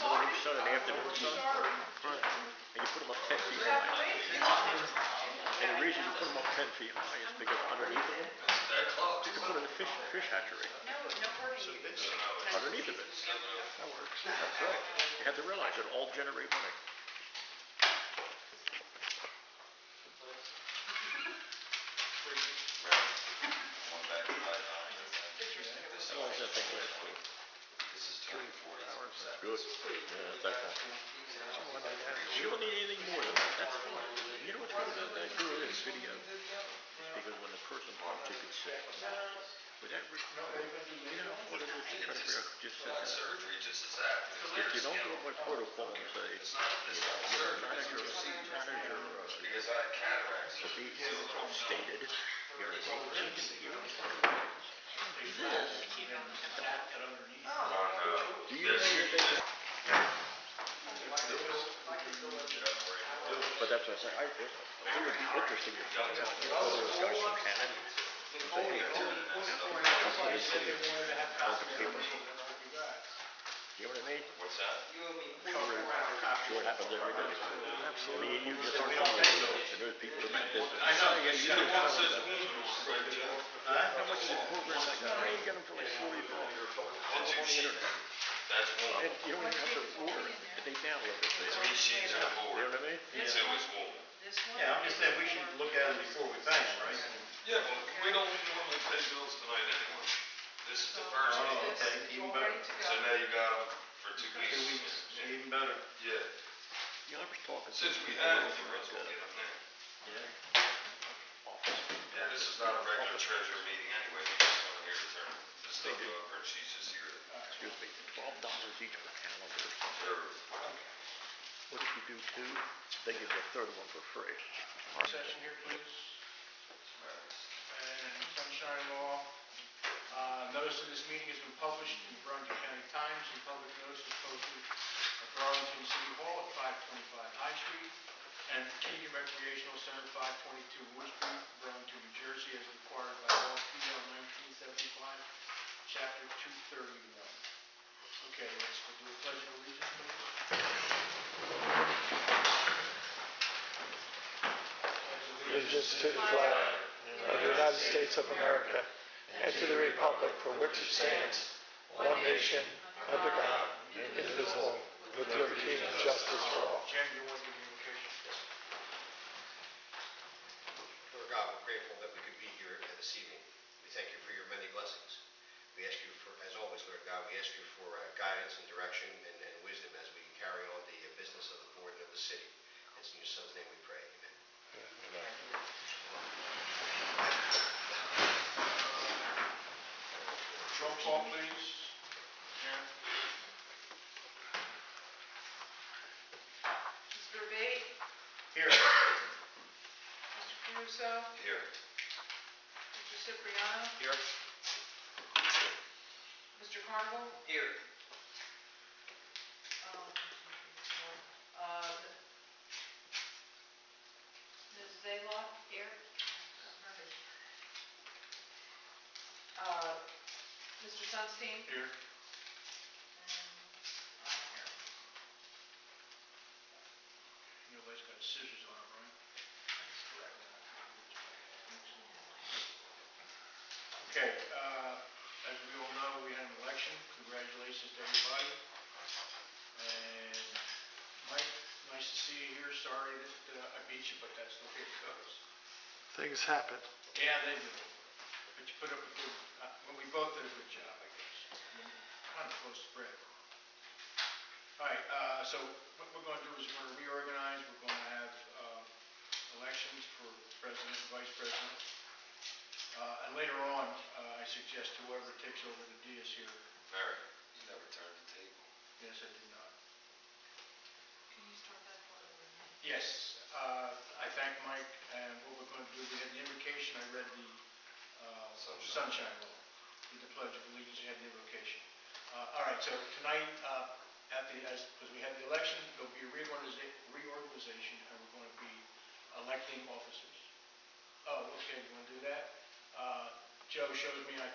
morning sun and afternoon sun, and you put them up 10 feet high. And the reason you put them up 10 feet high is because underneath of them, you can put in a fish hatchery. Underneath of it. That works. That's right. You have to realize it all generate money. How long does that thing last for? 3 or 4 hours. That's good. Yeah, that's excellent. You don't need anything more than that. That's fine. You know what's good about that video? It's because when the person talks, you can say, with that, you know what it is to try to figure out just if you don't go by protocol and say, manager, to be stated, you're a do you know anything? But that's what I say. It would be interesting to find out those guys from Canada. You know what I mean? What's that? Sure, it happens every day. Absolutely. I mean, you just aren't talking to those, and there's people in that business. I know, yeah, you know how much is a program like that? You get them for like $40 on the internet. That's wool. And you don't even have to order it. They download it. 3 sheets of board. You know what I mean? It's always wool. Yeah, I'm just saying we should look at it before we pay, right? Yeah, well, we don't normally pay bills tonight anyway. This is the first Oh, one. okay, even better. So now you got them for 2 weeks. 2 weeks, even better. Yeah. You know, I was talking to Since we had them, you might as well get them now. Yeah. Office. Yeah, this is not a regular treasurer meeting anyway. We just come here to turn the stuff over, and she's just here. Excuse me, $12 each per calendar. Sure. What if you do 2? They give you a third one for free. Session here, please. And Sunshine Law. Notice of this meeting has been published in the Burlington County Times, and public notice is posted at Burlington City Hall at 525 High Street, and Keegan Recreational Center, 522 Wood Street, Burlington, New Jersey, as required by law PL 1975, Chapter 231. Okay, let's do a pledge of allegiance, please. Allegiance to the flag of the United States of America and to the republic for which it stands, one nation, under God, indivisible, with liberty and justice for all. Jen, you want to give the invocation? Lord God, we're grateful that we could be here this evening. We thank you for your many blessings. We ask you for, as always, Lord God, we ask you for guidance and direction and wisdom as we carry on the business of the board and of the city. It's in your son's name we pray. Amen. Roll call, please. Jen. Mr. Bate? Here. Mr. Caruso? Here. Mr. Cipriano? Here. Mr. Carnival? Here. Ms. Zaylock? Here. Mr. Sunstein? Here. And I'm here. Nobody's got scissors on it, right? That's correct. Okay, as we all know, we had an election. Congratulations to everybody. And Mike, nice to see you here. Sorry that I beat you, but that's the way it goes. Things happen. Yeah, they do. But you put up a good, well, we both did a good job, I guess. Kind of close spread. All right, so what we're going to do is we're going to reorganize. We're going to have elections for president and vice president. And later on, I suggest whoever takes over the dais here. Mary, you never turned the table. Yes, I did not. Can you start that part over again? Yes, I thank Mike, and what we're going to do, we had the invocation. I read the Sunshine Law. Did the Pledge of Allegiance, you had the invocation. All right, so tonight, because we had the election, there'll be a reorganization, and we're going to be electing officers. Oh, okay, you want to do that? Joe shows me, I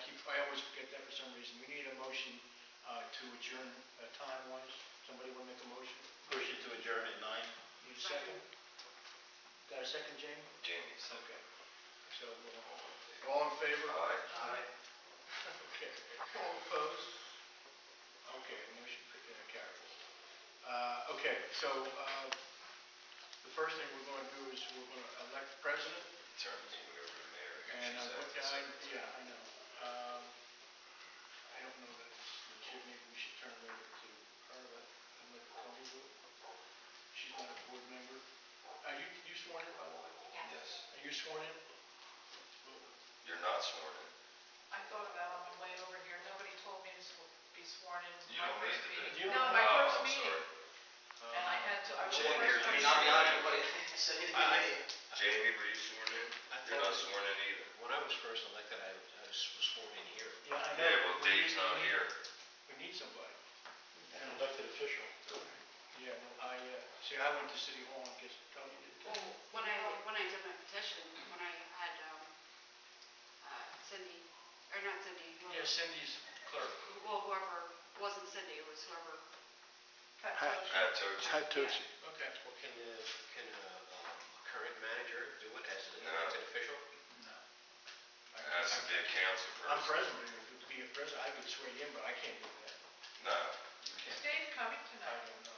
always forget that for some reason. We need a motion to adjourn time-wise. Somebody want to make a motion? Motion to adjourn at 9. Need a second? Got a second, Jamie? Jamie said. Okay. So, all in favor? Aye. Okay. All opposed? Okay, the motion carried. Okay, so, the first thing we're going to do is we're going to elect the president. Turn the meeting over to Mayor. And, She's acting secretary. yeah, I know. I don't know that it's legit, maybe we should turn it over to her, and let Tony do it. She's not a board member. Are you sworn in, by the way? Yes. Are you sworn in? You're not sworn in. I thought of that on my way over here. Nobody told me to be sworn in You my don't first need to be. meeting. You No, don't- my Oh, first I'm meeting. sorry. And I had to, I was the Jamie, first are you person. sworn in? said anything I- to me. Jamie, were you sworn in? You're not sworn in either. When I was first elected, I was sworn in here. Yeah, I know. Yeah, well, We Dave's need- not we need- here. We need somebody. An elected official. Yeah, well, see, I went to City Hall and guess Tony did too. Well, when I did my petition, when I had Cindy, or not Cindy, Yeah, Cindy's clerk. whoever, wasn't Cindy, it was whoever. Pat Pat. Tosh. I told you. Had Toshi. Okay. Well, can a current manager do it as an No. elected official? No. It has to be a council I'm person. president. If it would be a president, I could swear you in, but I can't do that. No, you Is can't. Dave coming I tonight? don't know.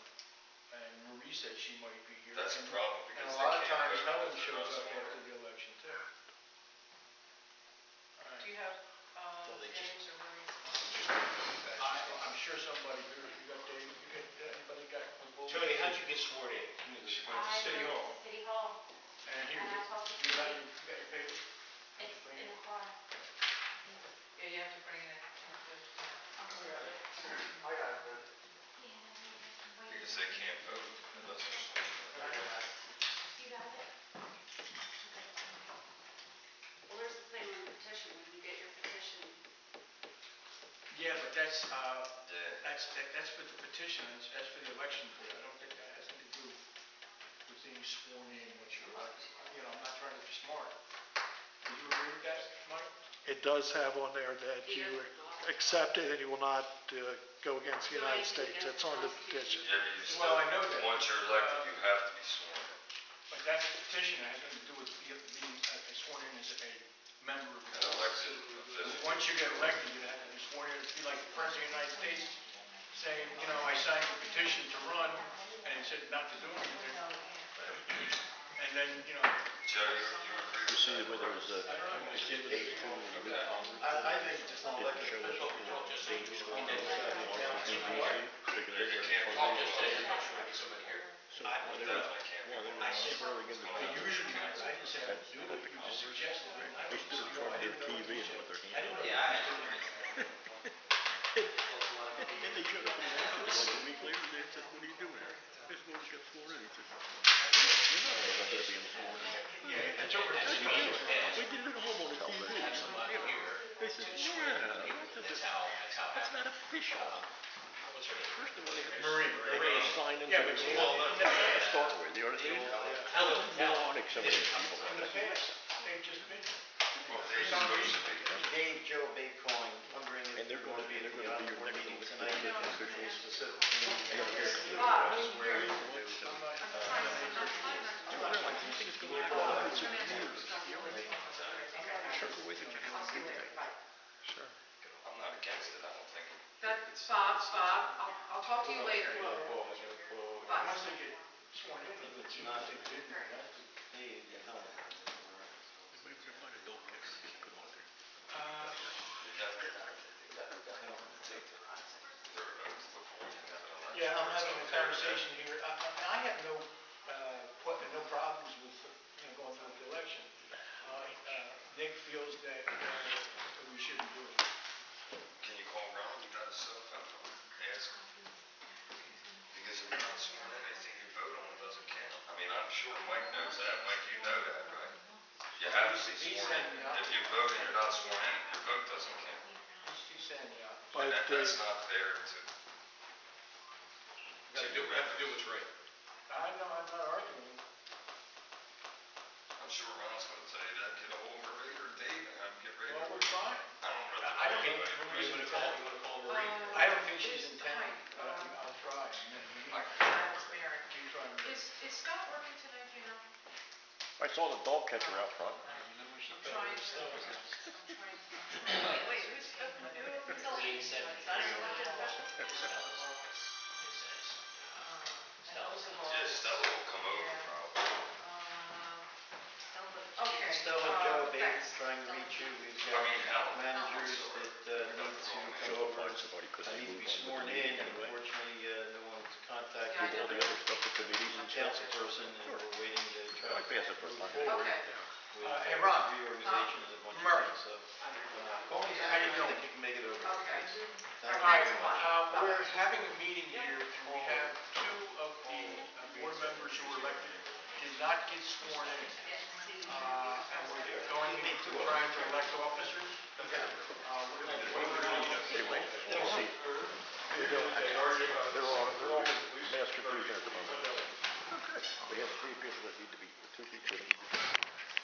And Marie said she might be here. That's the And- problem, And because a they lot of can't times vote Helen because they're shows not up sworn after in. the election too. All right. Do you have, they just- Dave's or Marie's? I'm sure somebody here, you got Dave, anybody got? Tony, how'd you get sworn in? She went to City City Hall. City Hall, And here, and I talked to you got Cindy. your papers? It's in the car. Yeah, you have to bring it in. Because they can't vote unless they're sworn in. You got it? Well, there's the thing on the petition, when you get your petition, Yeah, but that's Yeah. for the petition, that's for the election board. I don't think that has anything to do with being sworn in once you're elected. You know, I'm not trying to be smart. Do you agree with that, Mike? It does have on there that you accept it and you will not go against the United States. That's on the petition. Yeah, but you still, Well, I know that. once you're elected, you have to be sworn in. But that's a petition, it has nothing to do with being sworn in as a member of the An elected official. Once you get elected, you have to be sworn in. It'd be like the President of the United States saying, you know, I signed a petition to run, and it said not to do anything. And then, you know, Joe, you agree with that? Whether it was a, I don't know. I think just an elected official. Yeah, you can't I'll vote just on say, it. I'm not sure I get somebody here. Definitely can't vote. I said, I usually, I didn't say I would do it, you just suggested it. I they don't stood in know, front I of their didn't know. TV and with their I hand didn't up. know. And they showed up in the office like a week later, they said, what are you doing here? This boy got sworn in. He said, you're not going to be sworn in. Yeah, it's over. We did it at home on the TV. They said, yeah, that's not official. First of all, they have to Marie. sign into Yeah, the but you law know, to start with, you know what I mean? Moronic, some of these people. in the past, they've just been. Well, they supposed to be. Dave, Joe, Baycoin, wondering if And they're you're going to be at the gonna be your board next meeting elected tonight. officials. Specifically, Bob, swear in. Sure, the way that you have to do that. Sure. I'm not against it, I don't think. That's Bob, I'll talk to you later. Bye. Once they get sworn in, it's not, they did, Dave, Helen. Maybe we can find a dog catcher and get put on there. You definitely take their votes before you have an election. Yeah, I'm It's having a okay with that. conversation here. I have no problems with, you know, going through the election. Nick feels that we shouldn't do it. Can you call Ron, you got his cell phone number, ask him? Because if you're not sworn in, anything you vote on doesn't count. I mean, I'm sure Mike knows that, Mike, you know that, right? You have to be sworn in, if you vote and you're not sworn in, your vote doesn't count. He's saying, yeah. But And that's not fair to. We have to do what's right. I know, I'm not arguing. I'm sure Ron's gonna tell you that, get a hold of Marie or Dave and have them get ready. Well, we're trying. I don't know. I don't think, You want to call Marie? I don't think she's in town, but I'll try. saw the dog catcher out front. Trying to. Wait, who's the lady said? I don't know what the official. Yeah, Stella will come over probably. Okay. Stella, Joe, Dave, thanks. trying to reach you. We've I mean, Helen. got managers that need to come over. Find somebody, could I they need to move be on with sworn the in. meeting anyway? Unfortunately, no one's contacted Yeah, I All the other stuff, the committees the and council stuff. person, and we're waiting to try I to pass it for move time. forward Okay. with Hey, Ron. reorganization and a bunch of Murray. things, so. Call me How back, you I doing? think you can make it over. Okay. Thank you Thanks very a lot. much. We're having a meeting here, and we have two of the board members who were elected did not get sworn in. And we're going into trying to elect officers. We're going to be voting on Anyway, we'll see. They're all master crews at the moment. We have 3 people that need to be, 2 people that need to be.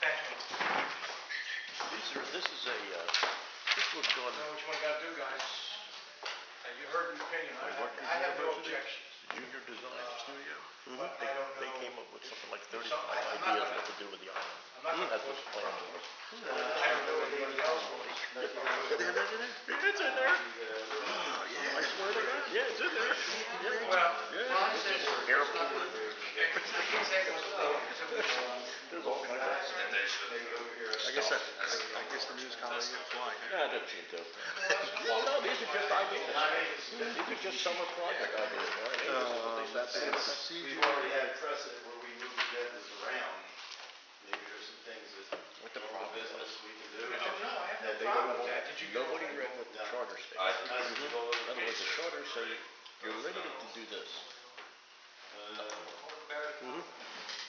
Thanks, man. This is a, this was done, Know what you want to do, guys. You heard the opinion. I have no objections. Junior Design Studio. But I don't They know. came up with something like 35 I'm not ideas gonna- what to do with the island. I'm not gonna That's what force the the plan problem. was. I don't know anybody else was. It's in there. I swear to God. Yeah, it's in there. Well, Yeah. Ron says Airport. There's all kinds of. And they should. I guess the news column is flying. Yeah, I didn't see it though. Well, no, these are just ideas. These are just summer project ideas, you know what I mean? This is what they sat there and said. We've already had precedent where we move agendas around. Maybe there's some things that What the normal problem is. business we can do. Oh, no, I have no That they problem don't with that. want. Did you get Nobody it? read what the charter states. I see it all over In other words, the Facebook. charters say you're limited to do this.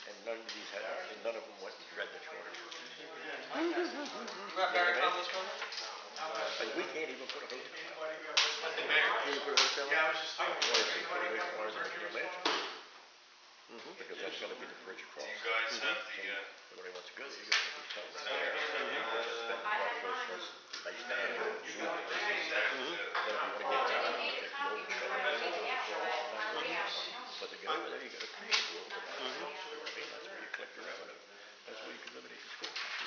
And none of these have, and none of them went and read the charter. Like, we can't even put a hotel. The mayor. Can you put a hotel? Yeah, I was just thinking. Why is it Anybody got required a that you response? manage? Because that's gonna be the bridge Do across. you guys have the, Nobody wants to go there, you gotta put the hotel is there. that I had mine. Nice down. Then if you wanna get I down, didn't you need a get copy low of charter. it. Yeah. But to get over there, you gotta pay a little bit. You know what I mean? That's where you collect your revenue. That's where you can eliminate your school taxes.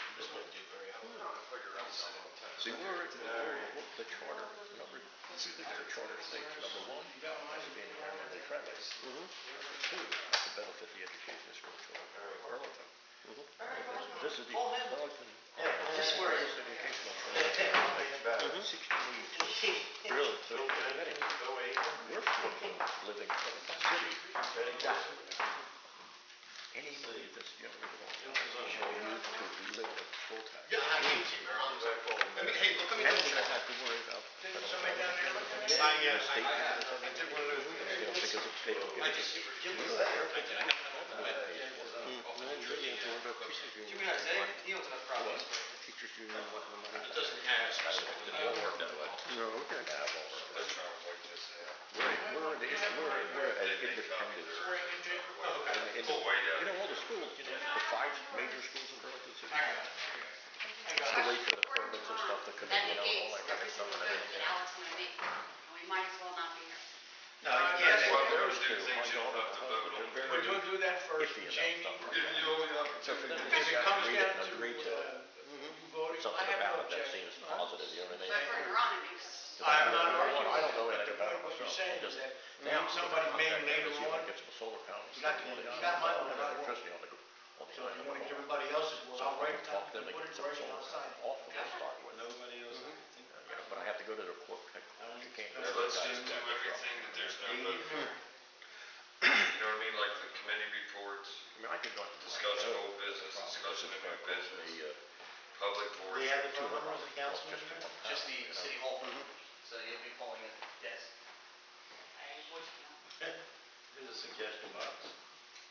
See, what the charter, number 2 things the charter states. Number 1, has to be environmentally friendly. Number 2, has to benefit the education of school children in Burlington. This is the Burlington, this is where it's educational program. 16 really, so we're fortunate living in a city. Anybody that's younger than us will move to live in a school tax. Yeah, I hate you, Ron. I mean, hey, look, let me And double we check. don't have to worry about. Somebody down there look at it? I did one of those. You know, because it's paid. I just, Jim was there. Teachers union want the money. It doesn't have specifically. It won't work that way. No, okay. Yeah, it won't work. they're trying to wait this out. We're an independent. We'll wait out. You know, all the schools, you know, the 5 major schools in Burlington City. I got it. To wait for the permits and stuff to come in, you know, and all that kind of stuff. And everything. Alex and I make, and we might as well not be here. No, you can't. What we're Those gonna do, two, things my you'll daughter, have to my vote husband, on. they're We're very going to do that first. iffy about Jamie, stuff. We're giving you all the So for them to if sit it down comes and read it down and to agree to it, you voting, I something have no about it that objection. seems positive, you know what I mean? But if we're on it, because I'm not arguing. I don't know But anything the about point it what you're myself. saying is Just that now, somebody may later see if I on, can get some solar panels. you got my I one, don't I have won't. electricity on the So if you want to island. give everybody else's, So well, I'll I write can down, talk to them, they put get it some right solar outside. panels off of the start with. Nobody else. You know, but I have to go to the court, you can't go to Yeah, the let's guys just do who want the truck. everything that there's no vote for. You know what I mean, like the committee reports, I mean, I could go. discussion old business, discussion of new business, public Do portion. they have the phone numbers of the council Just members? one Just the panel, city hall phone, so you'll be calling it, yes. There's a suggestion box.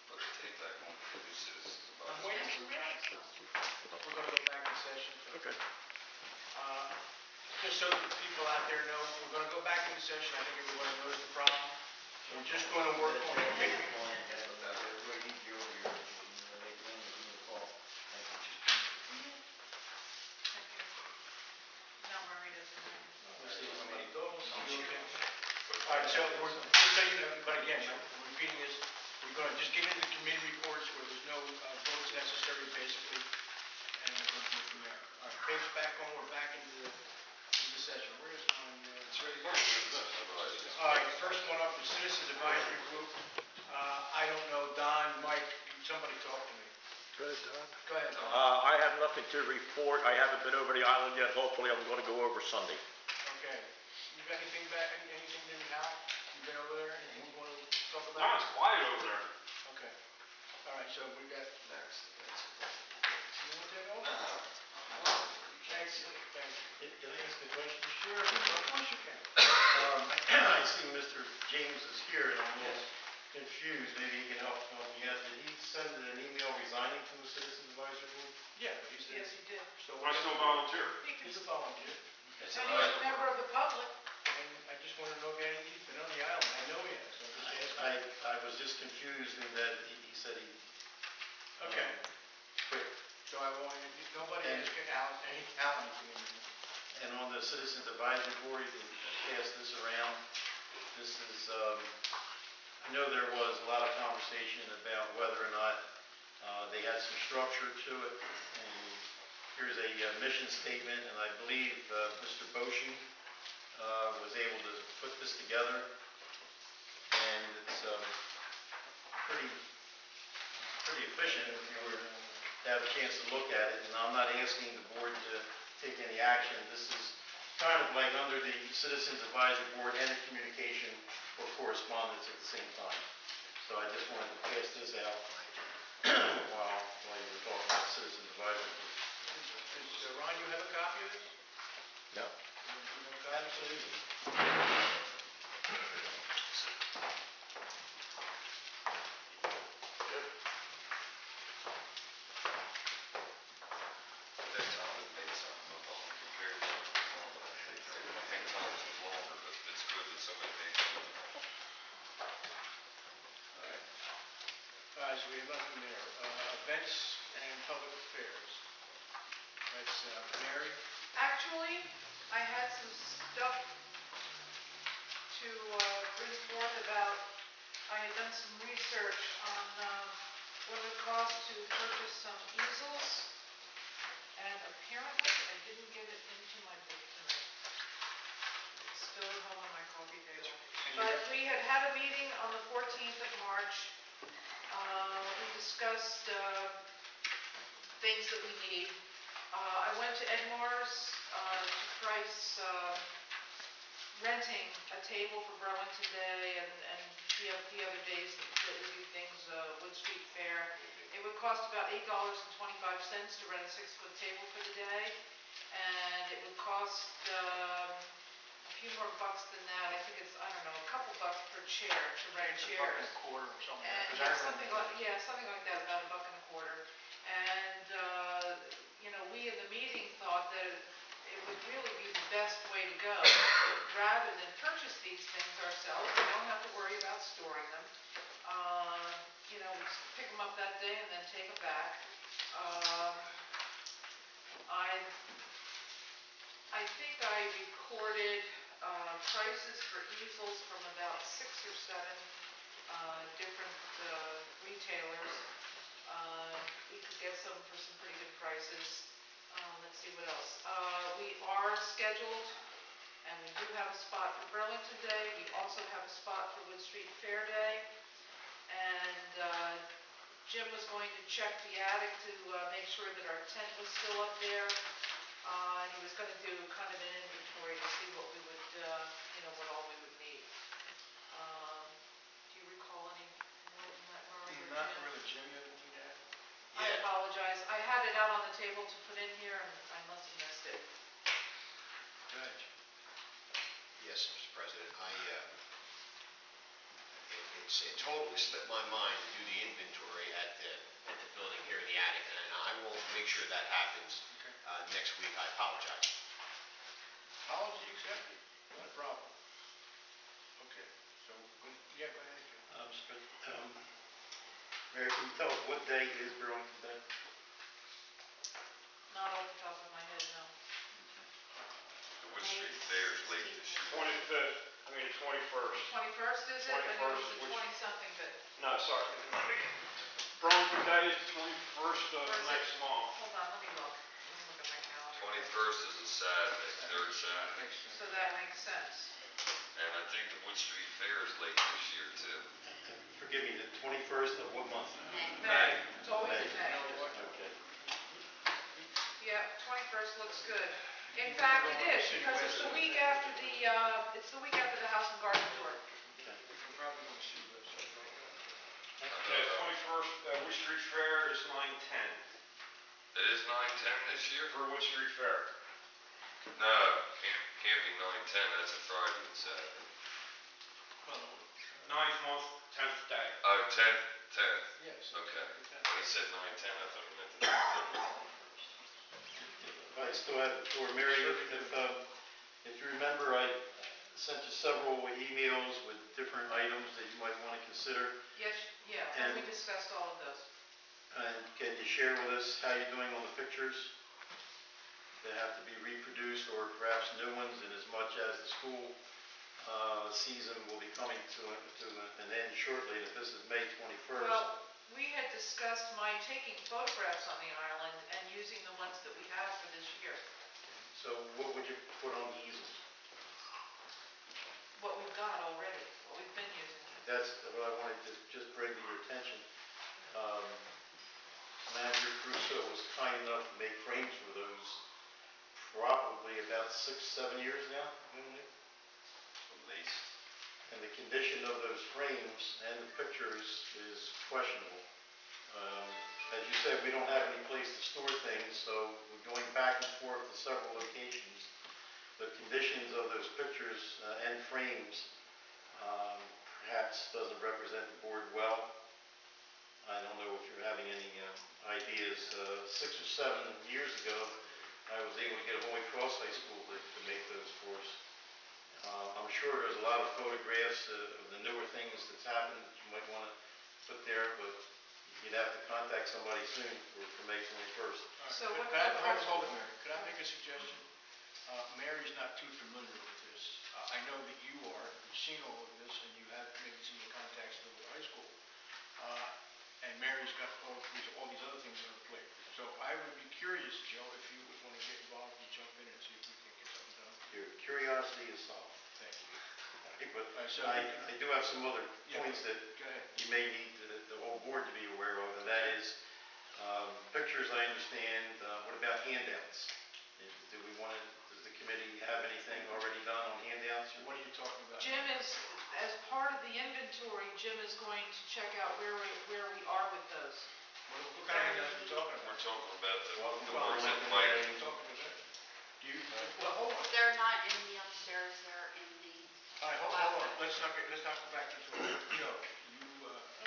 Put a tape back on for the citizens about I'm it. waiting for We're going to go back in session. Okay. Just so the people out there know, we're going to go back into session. I think everybody knows the problem. We're just going to work on it. Don't worry, it doesn't matter. All right, so we're, just so you know, but again, we're repeating this, we're going to just get into the committee reports where there's no votes necessary based back on, we're back into the session. Where is my, It's right here. all right, first one up is Citizens Advisory Group. I don't know, Don, Mike, somebody talk to me. Go ahead, Don. Go ahead, Don. I have nothing to report. I haven't been over the island yet. Hopefully, I'm going to go over Sunday. Okay. You got anything back, anything new, Hal? You been over there? Anything you want to talk No, about? it's quiet over there. Okay. All right, so we got, Next. you want to take over? Thank you, thank you. Can I ask a question? Sure, of course you can. I see Mr. James is here, and I'm a little confused, maybe he can help me out. Did he send an email resigning from the Citizens Advisory Board? Yeah, he said. Yes, you did. So I still volunteer. he's a volunteer, And he's a member of the public. and I just wanted to know if he's been on the island. I know he has, so I'm just asking. I was just confused in that he said he Okay, quit. so I want, nobody And- has Al anything in there. And on the Citizens Advisory Board, you can pass this around. This is, I know there was a lot of conversation about whether or not they had some structure to it. And here's a mission statement, and I believe Mr. Boshi was able to put this together. And it's pretty efficient if you were to have a chance to look at it. And I'm not asking the board to take any action. This is kind of like under the Citizens Advisory Board and the communication or correspondence at the same time. So I just wanted to pass this out while you were talking about Citizens Advisory Board. Ron, you have a copy of this? No. You have a copy? Absolutely. That time it made something up on compared to, I think times was longer, but it's good that somebody made something up. All right, so we have nothing there. Events and public affairs. That's Mary. Actually, I had some stuff to bring forth about, I had done some research on what it would cost to purchase some easels, and apparently I didn't get it into my book tonight. It's still at home on my coffee table. But we had had a meeting on the 14th of March. We discussed things that we need. I went to Edmar's to price renting a table for Burlington Day and the other days that we do things, Wood Street Fair. It would cost about $8.25 to rent a 6-foot table for the day, and it would cost a few more bucks than that. I think it's, I don't know, a couple bucks per chair to rent It's chairs. $1.25 or something. And Because something like that, about $1.25. And we in the meeting thought that it would really be the best way to go, rather than purchase these things ourselves. We don't have to worry about storing them. We just pick them up that day and then take them back. I think I recorded prices for easels from about 6 or 7 different retailers. We could get some for some pretty good prices. Let's see what else. We are scheduled, and we do have a spot for Burlington Day. We also have a spot for Wood Street Fair Day. And Jim was going to check the attic to make sure that our tent was still up there. And he was going to do kind of an inventory to see what we would, what all we would need. Do you recall any more than that, Murray or Jim? Not really, Jim, you have anything to add? I apologize. I had it out on the table to put in here, and I must have missed it. Go ahead, Jim. Yes, Mr. President, it totally slipped my mind to do the inventory at the building here in the attic, and I will make sure that happens next week. I apologize. Apology accepted, not a problem. Okay, so, yeah, go ahead, Jim. Mary, can you tell us what day is Burlington Day? Not off the top of my head, no. The Wood Street Fair is late this year. 25th, I mean the 21st. 21st, is it? I knew it 21st, was the which- 20-something, but, No, sorry. Burlington Day is the 21st of Or is it? next month. hold on, let me look. Let me look at my calendar. 21st is a Saturday, third Saturday. So that makes sense. And I think the Wood Street Fair is late this year too. Forgive me, the 21st of what month? May, it's always in May. May. Okay. Yep, 21st looks good. In fact, it is, because it's the week after the House and Garden Tour. We're probably going to see website. Yeah, 21st, Wood Street Fair is 9/10 It is 9/10 this year? for Wood Street Fair. No, can't be 9/10, that's a Friday and Saturday. 9th month, 10th day. Oh, 10th. Yes. Okay. When he said 9/10, I thought he meant the 9th. If I still have the floor, Mary, if you remember, I sent you several emails with different items that you might want to consider. Yes, yeah, and we discussed all of those. And can you share with us how you're doing on the pictures? They have to be reproduced or perhaps new ones, in as much as the school season will be coming to an end shortly, and if this is May 21st. Well, we had discussed my taking photographs on the island and using the ones that we have for this year. So what would you put on the easels? What we've got already, what we've been using. That's what I wanted to just bring to your attention. Manager Crusoe was kind enough to make frames for those probably about 6, 7 years now, At least. and the condition of those frames and the pictures is questionable. As you said, we don't have any place to store things, so we're going back and forth to several locations. The conditions of those pictures and frames perhaps doesn't represent the board well. I don't know if you're having any ideas. 6 or 7 years ago, I was able to get Holy Cross High School to make those for us. I'm sure there's a lot of photographs of the newer things that's happened that you might want to put there, but you'd have to contact somebody soon for May 21st. So what Could I photographs? hold it, Mary? Could I make a suggestion? Mary's not too familiar with this. I know that you are. You've seen all of this, and you have maybe some of the contacts with the high school. And Mary's got all these other things on her plate. So I would be curious, Joe, if you would want to get involved and jump in and see if we can get something done. Your curiosity is solved. Thank you. But So I do have some other Yeah. points that Go ahead. you may need the whole board to be aware of, and that is, pictures I understand, what about handouts? Does the committee have anything already done on handouts? What are you talking about? Jim is, as part of the inventory, Jim is going to check out where we are with those. What kind of handouts are you talking about? We're talking about Welcome the to ones that Burlington Mike, Day. I'm talking to them. Do you, well, hold on. They're not in the upstairs, they're in the. All right, hold on. Let's not go back into it. Joe,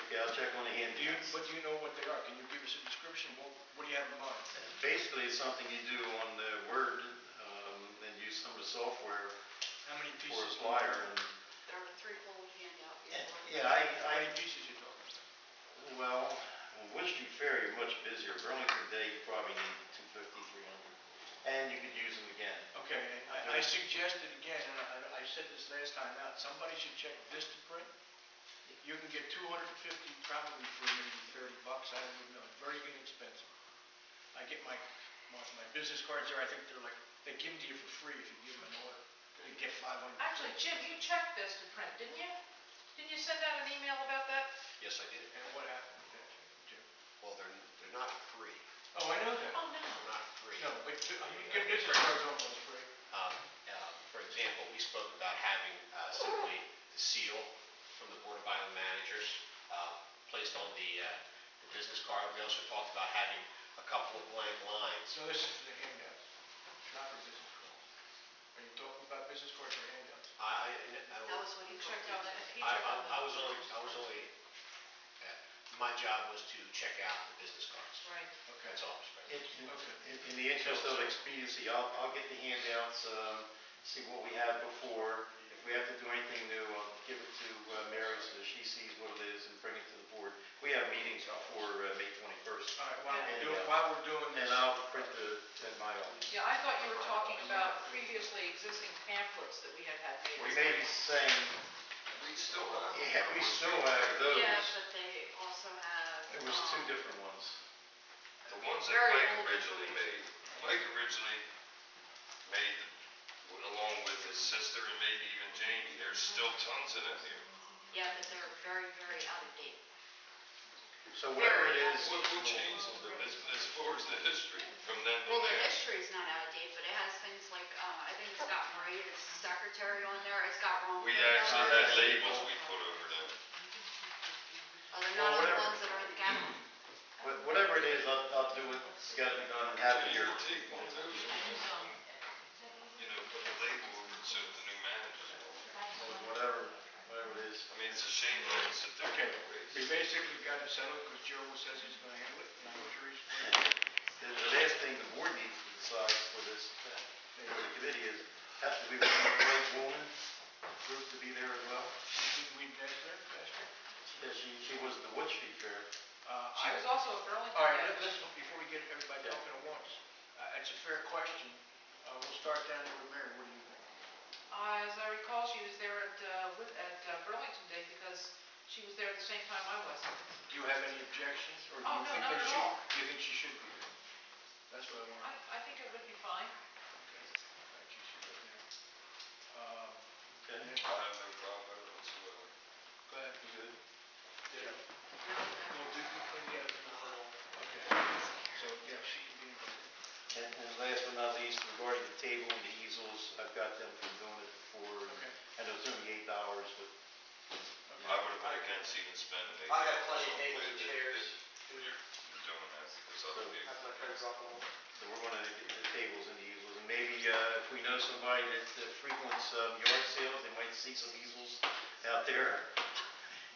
Okay, I'll check on the handouts. but do you know what they are? Can you give us a description? What do you have in mind? Basically, it's something you do on the Word, and use some of the software How many for a pieces? flyer. And There are 3-fold handout. yeah, How many pieces you talking about? well, on Wood Street Fair, you're much busier. Burlington Day, you probably need 250, 300, and you could use them again. Okay, I suggested again, and I said this last time out, somebody should check Vistaprint. You can get 250 probably for maybe $30. I don't even know. Very inexpensive. I get my business cards there. I think they give them to you for free if you give them an order. You get 500. Actually, Jim, you checked Vistaprint, didn't you? Didn't you send out an email about that? Yes, I did. And what happened with that, Jim? Well, they're not free. Oh, I know that. Oh, no. They're not free. No, but you can get business cards almost free. For example, we spoke about having simply the seal from the Board of Island Managers placed on the business card. We also talked about having a couple of blank lines. No, this is for the handouts. It's not for business cards. Are you talking about business cards or handouts? That was what He he checked told out, me. he checked out. I was only, my job was to check out the business cards. Right. Okay. That's all, Mr. President. Okay. In the interest of expediency, I'll get the handouts, see what we had before. If we have to do anything new, I'll give it to Mary so that she sees what it is and bring it to the board. We have meetings before May 21st. All right, Yeah. while we're doing this. And I'll print at my office. Yeah, I thought you were talking about previously existing pamphlets that we had made. We may be saying, we still have. yeah, we still have those. Yeah, but they also have. It was 2 different ones. The ones that Very Mike old originally information. made. Mike originally there's still tons of them here. Yeah, but they're very, very out of date. So whatever it is, What changed as far as the history from then to Well, the now? history's not out of date, but it has things like, I think it's got Marie as secretary on there, it's got wrong. We phone actually numbers. had labels we put over them. Oh, they're not on the whatever. ones that are in the catalog. Whatever it is, I'll do it, it's gotta be done and have it here. Take one of those and, you know, put the label over it so the new manager knows. Whatever it is. I mean, it's a shame to have to sit there Okay, and wait. we basically got it settled because Joe says he's gonna handle it, and I'm sure he's. The last thing the board needs to decide for this, for the committee is, do we want the right woman group to be there as well? We asked her? Yeah, she was the Wood Street Fair. She was also a Burlington. All right, manager. listen, before we get everybody talking at once, it's a fair question. We'll start down there with Mary, what do you think? As I recall, she was there at Burlington Day because she was there at the same time I was. Do you have any objections, or do Oh, you no, think not that at she, all. do you think she should be there? That's what I want. I think it would be fine. Okay, thank you, she's up there. Okay. Nick, I have no problem with it whatsoever. go ahead. You good? Yeah. Well, do you think, yeah, okay, so, yeah, she can be invited. And last but not least, regarding the table and the easels, I've got them from doing it before. Okay. And it was only $8, but. I would have been against even spending $8. I got plenty of on tables it and if chairs. You're doing that, because other people. Have my friends rock on. So we're gonna get the tables and the easels, and maybe, if we know somebody that frequents, yard sales, they might see some easels out there.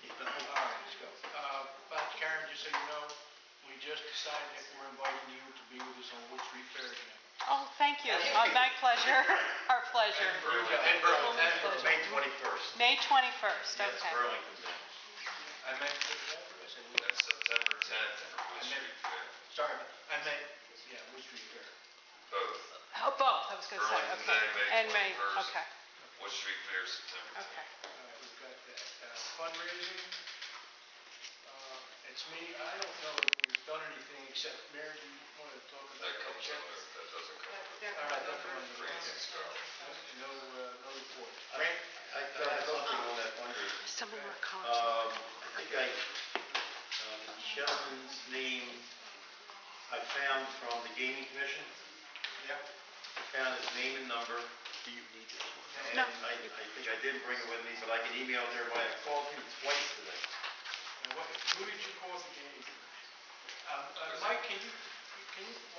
You know? All right, let's go. Karen, just so you know, we just decided that we're inviting you to be with us on Wood Street Fair again. Oh, thank you. My pleasure. Our pleasure. And Burlington, May 21st. May 21st, Yes, okay. Burlington Day. I meant, I said, That's September 10th for Wood Street Fair. sorry, I meant, yeah, Wood Street Fair. Both. Oh, both, I was going to say, Burlington okay. Day, And May May, 21st. okay, Wood Street Fair, September 10th. okay. All right, we've got that. Fundraising, it's me, I don't know if we've done anything, except, Mary, do you want to talk about That that comes check? under, that doesn't come under. All right, that's one. Crazy stuff. No report. I have something on that fundraising. Some of our cards. I think the gentleman's name I found from the gaming commission. Yeah. I found his name and number. Do you need this one? And No. I think I didn't bring it with me, but I can email it to everybody. I called him twice today. And who did you call the game? Mike, can you,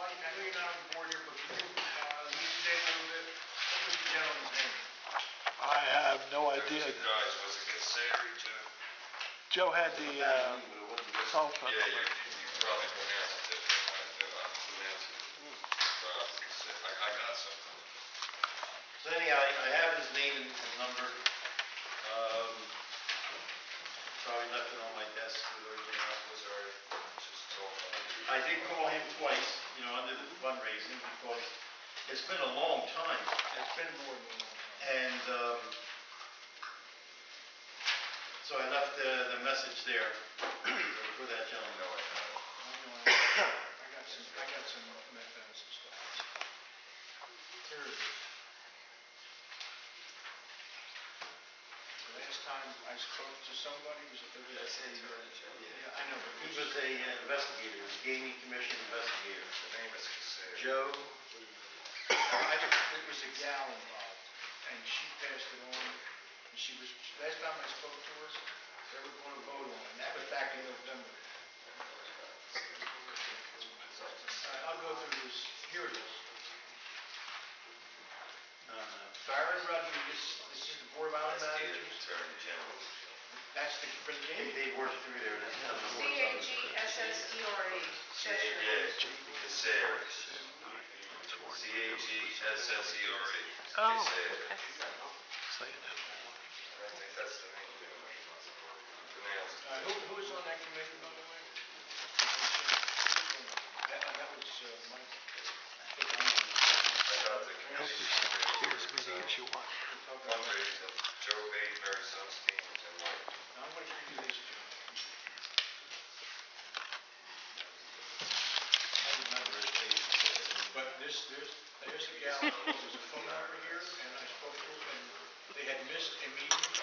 I know you're not on the board here, but can you elucidate a little bit? What was the gentleman's name? I have no Those idea. two guys, was it Casari, Joe? Joe had the phone Yeah, you probably pronounced it different. I pronounced it. I got something. So anyhow, I have his name and number. Probably left it on my desk with everything else. Was already just talking. I did call him twice, under the fundraising, because it's been a long time. It's been more than a long time. And, so I left the message there for that gentleman. I got some stuff. Here it is. The last time I spoke to somebody was at the. That's the attorney general. Yeah, I know, but He was a investigator, a gaming commission investigator. The name is Casari. Joe, it was a gal involved, and she passed it on, and last time I spoke to her, they were going to vote on it, and that was back in November. All right, I'll go through this, here it is. Byron Rodriguez, this is the Board of Island That's the Managers, attorney general. that's the, for the game. they worked through there. This is how it works. CAGSSERE. Yeah, Casari. CAGSSERE. Oh, Casari. okay. Say it. I think that's the name. Pronounced. Who was on that committee, by the way? That was Mike. I got the Help committee. yourself. Here as many as you want. Fundraising, Joe Bate, Mary Sunstein, and Mike. Now, I'm going to give you this, Joe. I remember it. But there's a gal, there's a phone number here, and I spoke to her, and they had missed a meeting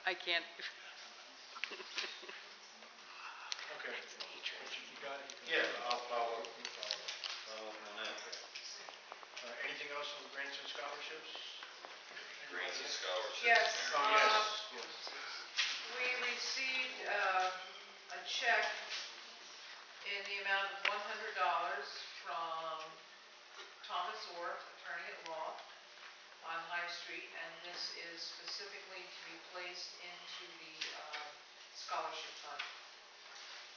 I can't. Okay. But you got it? Yeah, I'll follow up. You'll follow up. Follow up on that. Anything else on the grants and scholarships? Grants and scholarships. Yes. Oh, yes, yes. We received a check in the amount of $100 from Thomas Orr, attorney at law, on High Street, and this is specifically to be placed into the scholarship fund.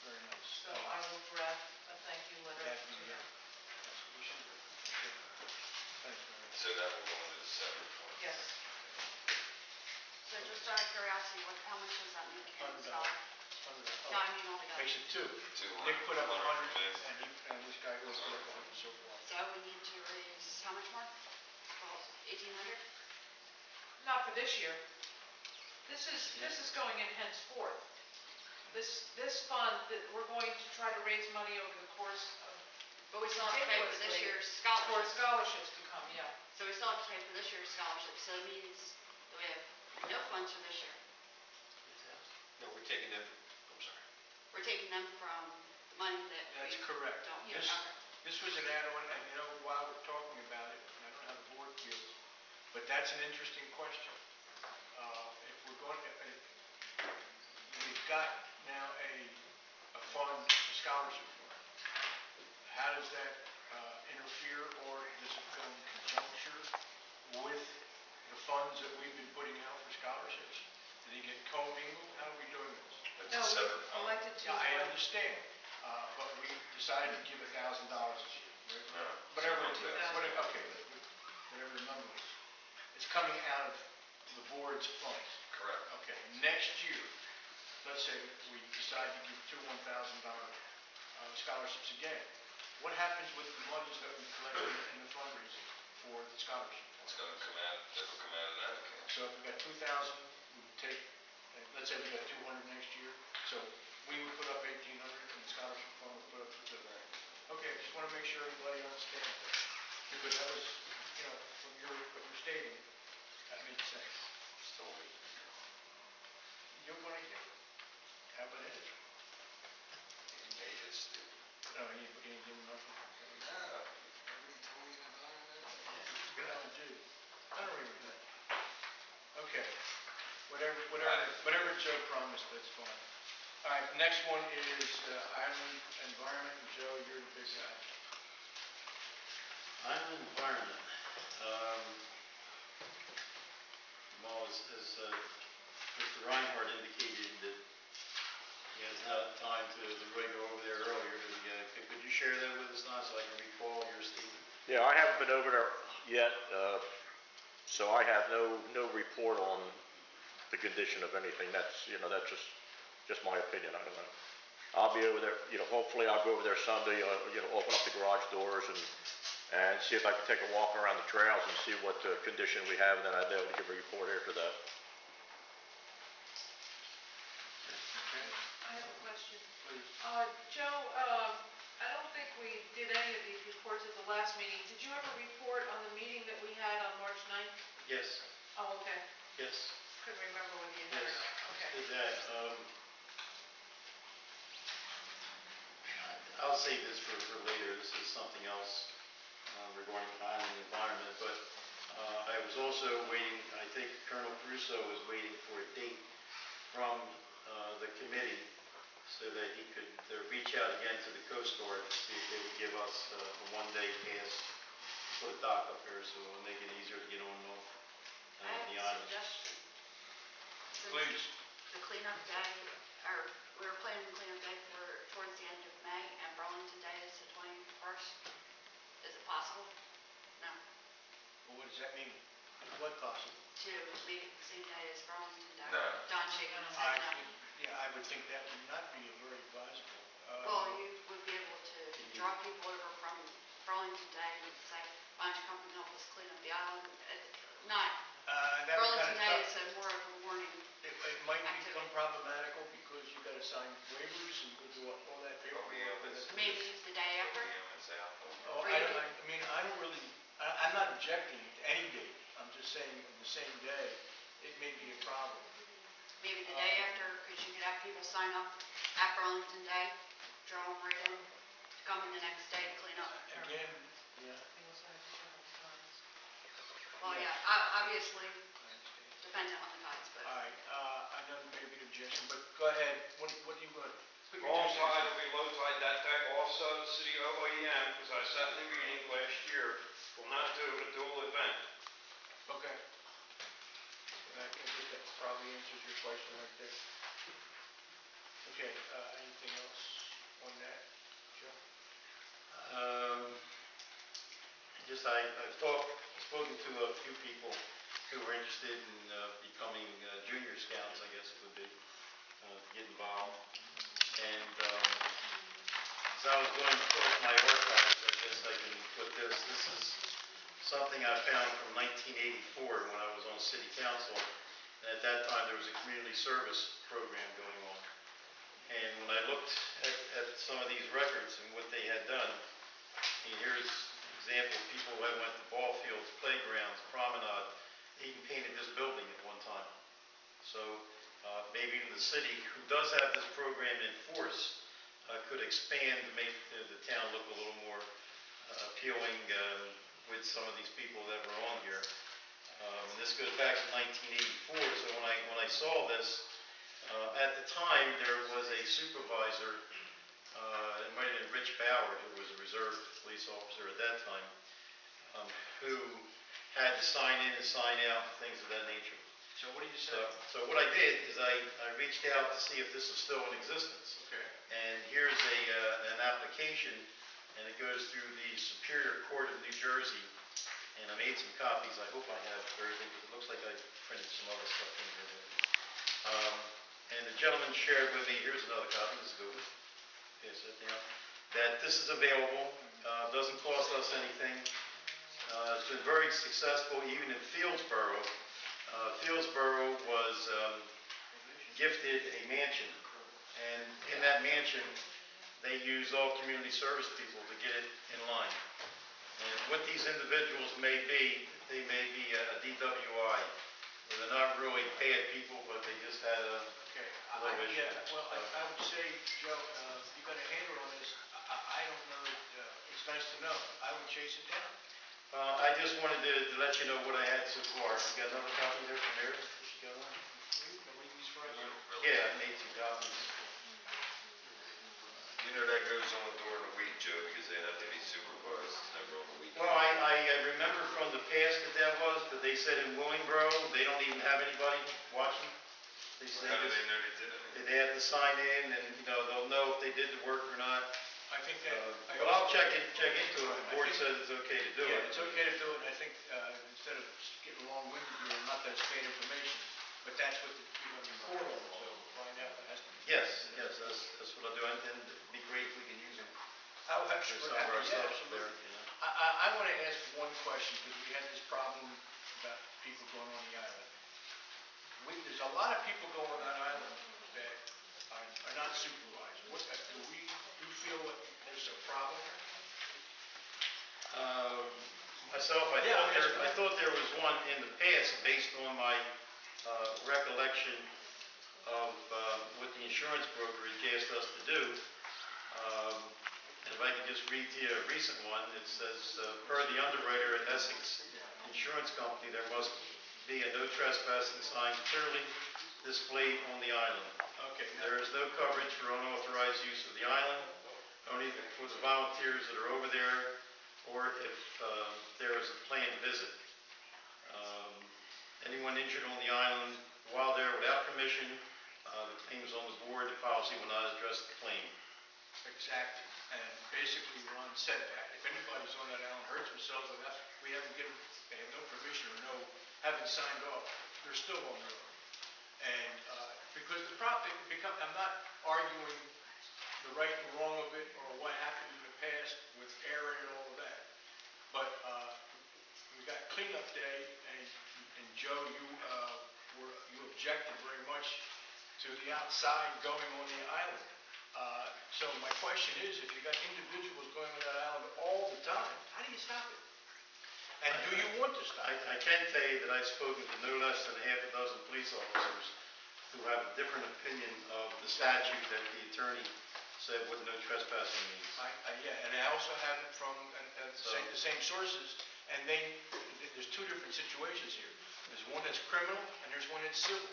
Very nice. So I will draft a thank you letter That'd to be, him. that's what we should do. Okay. Thanks, Mary. So that will go into the separate fund. Yes. So just out of curiosity, how much does that make in $100. salary? No, I mean altogether. Makes it two. 200, Nick put up 100, 150. and this guy will put up 100 so far. So we need to raise how much more? Well, 1,800? Not for this year. This is going in henceforth. This fund, that we're going to try to raise money over the course of, But we still have to pay for this continuously year's for scholarship. scholarships to come, yeah. So we still have to pay for this year's scholarship, so it means that we have no funds for this year. No, we're taking them, I'm sorry. We're taking them from money that we That's correct. don't. Yeah. Okay. This was an add-on, and while we're talking about it, and I don't know how the board feels, but that's an interesting question. If we're going, we've got now a fund, a scholarship fund. How does that interfere, or does it go in conjuncture with the funds that we've been putting out for scholarships? Do they get commingled? How are we doing this? It's No, a we separate fund. elected to. Yeah, I understand, but we decided to give $1,000 this year, right? No. Whatever, $2,000. okay, whatever the number is. It's coming out of the board's funds. Correct. Okay, next year, let's say we decide to give two $1,000 scholarships again. What happens with the monies that we collected in the fundraising for the scholarship? It's gonna come out, it'll come out of that account. So if we got 2,000, we would take, let's say we got 200 next year, so we would put up 1,800 and the scholarship fund would put up the 2. Okay, I just want to make sure everybody understands that. Because that was, from what you're stating, that makes sense. Still waiting. You're going to get it. How about it? He made it stupid. No, you ain't giving nothing. No, nobody told me about it. Good on you. I don't even know. Okay. Whatever Joe promised, that's fine. All right, next one is Island Environment, and Joe, you're the big guy. Island environment. Well, as Mr. Reinhardt indicated that he has not time to really go over there earlier, but could you share that with us now so I can recall your statement? Yeah, I haven't been over there yet, so I have no report on the condition of anything. That's just my opinion. I don't know. I'll be over there, hopefully I'll go over there Sunday, open up the garage doors and see if I can take a walk around the trails and see what condition we have, and then I'll be able to give a report after that. I have a question. Please. Joe, I don't think we did any of these reports at the last meeting. Did you ever report on the meeting that we had on March 9th? Yes, Oh, okay. yes, Couldn't remember whether you had or yes. not. Okay. Did that. I'll save this for later. This is something else regarding island environment, but I was also waiting, I think Colonel Crusoe was waiting for a date from the committee so that he could reach out again to the Coast Guard to see if they would give us a one-day pass to put a dock up here so it'll make it easier to get on and off I have the a island. suggestion. Since Please. the cleanup day, or we were planning cleanup day towards the end of May, and Burlington Day is the 21st. Is it possible? No. Well, what does that mean? What possible? To make it the same day as Burlington Day? No. Don shaking his head no. I would think that would not be very advisable. Well, you would be able to draw people over from Burlington Day and say, why don't you come and help us clean up the island? Not, That would Burlington kind Day of is more of a warning. It might become problematical because you got to sign waivers and go do all that paperwork. Maybe the day after? Oh, I don't really, I'm not objecting to any date. I'm just saying on the same day, it may be a problem. maybe the day after, because you could have people sign up at Burlington Day, draw them right in, to come in the next day to clean up. Again, yeah, They also have to check the times. Well, yeah, obviously, I understand. depending on the times, but. All right, I know there may be an objection, but go ahead, what are you going to? Wrong tide will be low tide that deck also, the city OEM, because I sat in the meeting last year, will not do a dual event. Okay. I guess that probably answers your question right there. Okay, anything else on that, Joe? I've spoken to a few people who were interested in becoming junior scouts, I guess it would be, to get involved. And as I was going through my archives, I guess I can put this. This is something I found from 1984 when I was on city council. And at that time, there was a community service program going on. And when I looked at some of these records and what they had done, here's an example of people who had went to ball fields, playgrounds, promenade, they even painted this building at one time. So maybe even the city, who does have this program in force, could expand to make the town look a little more appealing with some of these people that were on here. And this goes back to 1984, so when I saw this, at the time there was a supervisor, it might have been Rich Bauer, who was a reserve police officer at that time, who had to sign in and sign out and things of that nature. So what did you say? So what I did is I reached out to see if this was still in existence. Okay. And here's an application, and it goes through the Superior Court of New Jersey. And I made some copies. I hope I have everything, because it looks like I printed some other stuff in here. And the gentleman shared with me, here's another copy, this is a good one. Pass that down. That this is available, doesn't cost us anything. It's been very successful even in Fieldsboro. Fieldsboro was gifted a mansion, and in that mansion, they use all community service people to get it in line. And what these individuals may be, they may be a DWI. They're not really bad people, but they just had a Okay, low issue. yeah, well, I would say, Joe, you got a handle on this. I don't know, it's nice to know. I would chase it down. I just wanted to let you know what I had so far. You got another copy there from Mary? Did she got one? Can we use for us? Yeah, I made 2 copies. You know that goes on during the week, Joe, because they have to be supervised, it's never on the weekend. Well, I remember from the past that was, but they said in Willingboro, they don't even have anybody watching. They Well, said how do they know they did it? they have to sign in, and, they'll know if they did the work or not. I think that. But I'll check into it. The board says it's okay to do it. Yeah, it's okay to do it. I think, instead of getting long-winded here, not that it's bad information, but that's what you're going to report on, so find out what has to be. Yes, that's what I'll do, and it'd be great if we can use them I'll have for to, some of our yeah, stuff absolutely. there. I want to ask one question, because we had this problem about people going on the island. There's a lot of people going on that island that are not supervised. Do you feel that there's a problem there? Myself, I thought there was one in the past, based on my recollection of what the insurance brokerage asked us to do. If I could just read to you a recent one, it says, per the underwriter at Essex Insurance Company, there must be a no trespassing sign clearly displayed on the island. Okay. There is no coverage for unauthorized use of the island, only for the volunteers that are over there, or if there is a planned visit. Anyone injured on the island while there without permission, the claim is on the board, the policy will not address the claim. Exactly. And basically, Ron said that. If anybody's on that island hurts themselves, we haven't given, they have no permission or haven't signed off, they're still on their own. And because I'm not arguing the right and wrong of it or what happened in the past with Aaron and all of that. But we got cleanup day, and Joe, you objected very much to the outside going on the island. So my question is, if you got individuals going on that island all the time, how do you stop it? And do you want to stop it? I can tell you that I've spoken to no less than half a dozen police officers who have a different opinion of the statute that the attorney said what no trespassing means. Yeah, and I also have it from the same sources, and there's two different situations here. There's one that's criminal, and there's one that's civil.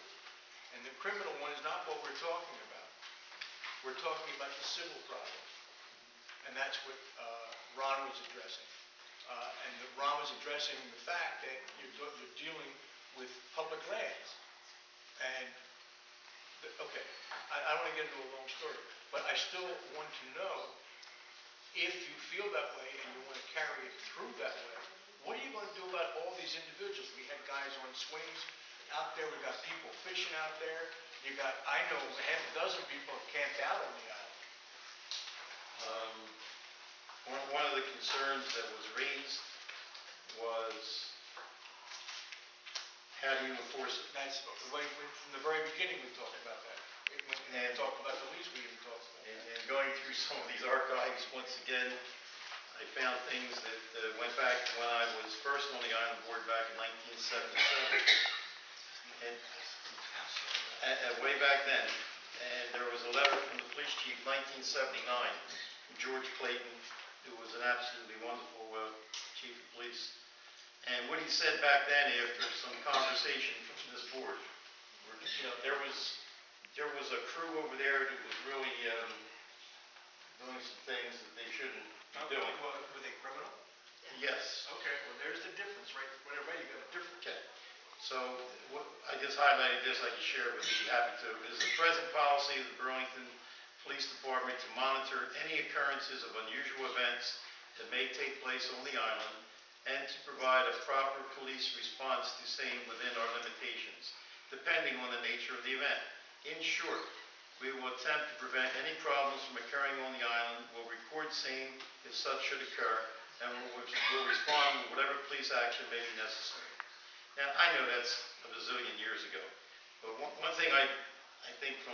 And the criminal one is not what we're talking about. We're talking about the civil problem. And that's what Ron was addressing. And Ron was addressing the fact that you're dealing with public lands. And, okay, I don't want to get into a long story, but I still want to know, if you feel that way and you want to carry it through that way, what are you going to do about all these individuals? We had guys on swings out there, we got people fishing out there, I know half a dozen people have camped out on the island. One of the concerns that was raised was, how do you enforce it? That's the way, from the very beginning we talked about that. When we talked about the lease, we even talked about that. And going through some of these archives, once again, I found things that went back to when I was first on the island board back in 1977. And way back then, and there was a letter from the police chief, 1979, from George Clayton, who was an absolutely wonderful chief of police. And what he said back then, after some conversation from this board, there was a crew over there that was really doing some things that they shouldn't be doing. Were they criminal? Yes. Okay, well, there's the difference, right? Whatever, you got a difference. Okay. So I just highlighted this, I can share with you, happy to. It is the present policy of the Burlington Police Department to monitor any occurrences of unusual events that may take place on the island and to provide a proper police response to same within our limitations, depending on the nature of the event. In short, we will attempt to prevent any problems from occurring on the island, will record same if such should occur, and will respond with whatever police action may be necessary. Now, I know that's a bazillion years ago, but one thing I think from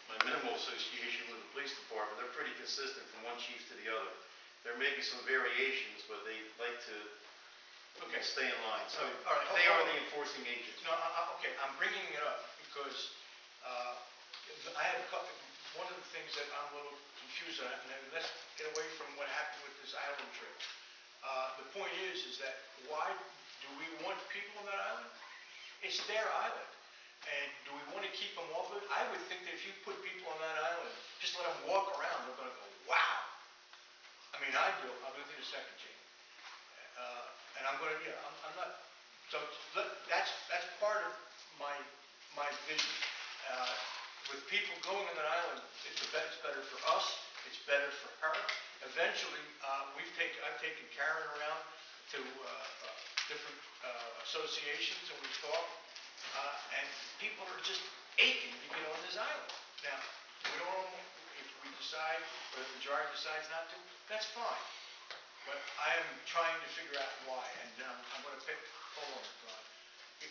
my minimal association with the police department, they're pretty consistent from one chief to the other. There may be some variations, but they like to stay in line. So all right, they are the enforcing agents. No, okay, I'm bringing it up because I have one of the things that I'm a little confused on, and let's get away from what happened with this island trip. The point is that why do we want people on that island? It's their island. And do we want to keep them off of it? I would think that if you put people on that island, just let them walk around, they're going to go, wow. I mean, I do. I'm going to do the second, Jamie. And I'm going to, I'm not, so that's part of my vision. With people going on that island, it's better for us, it's better for her. Eventually, I've taken Karen around to different associations, and we've talked, and people are just aching to get on this island. Now, if we decide, or the majority decides not to, that's fine. But I am trying to figure out why, and I'm going to hold on, Ron.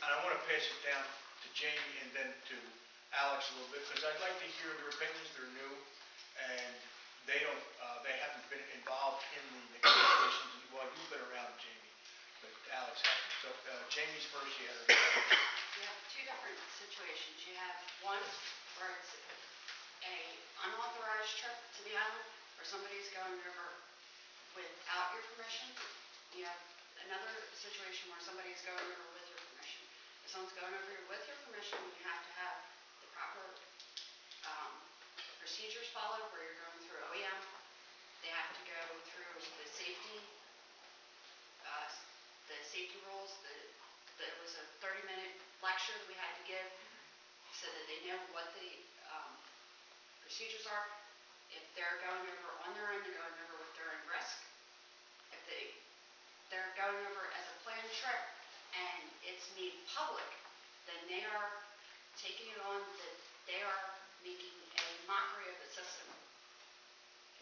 And I want to pass it down to Jamie and then to Alex a little bit, because I'd like to hear their opinions. They're new, and they haven't been involved in the negotiations. Well, you've been around, Jamie, but Alex hasn't. So Jamie's first. You have two different situations. You have one where it's a unauthorized trip to the island, where somebody's going over without your permission. You have another situation where somebody's going over with your permission. If someone's going over with your permission, you have to have the proper procedures followed, where you're going through OEM. They have to go through the safety rules. There was a 30-minute lecture that we had to give so that they know what the procedures are. If they're going over on their own, they're going over with their own risk. If they're going over as a planned trip and it's made public, then they are taking it on that they are making a mockery of the system.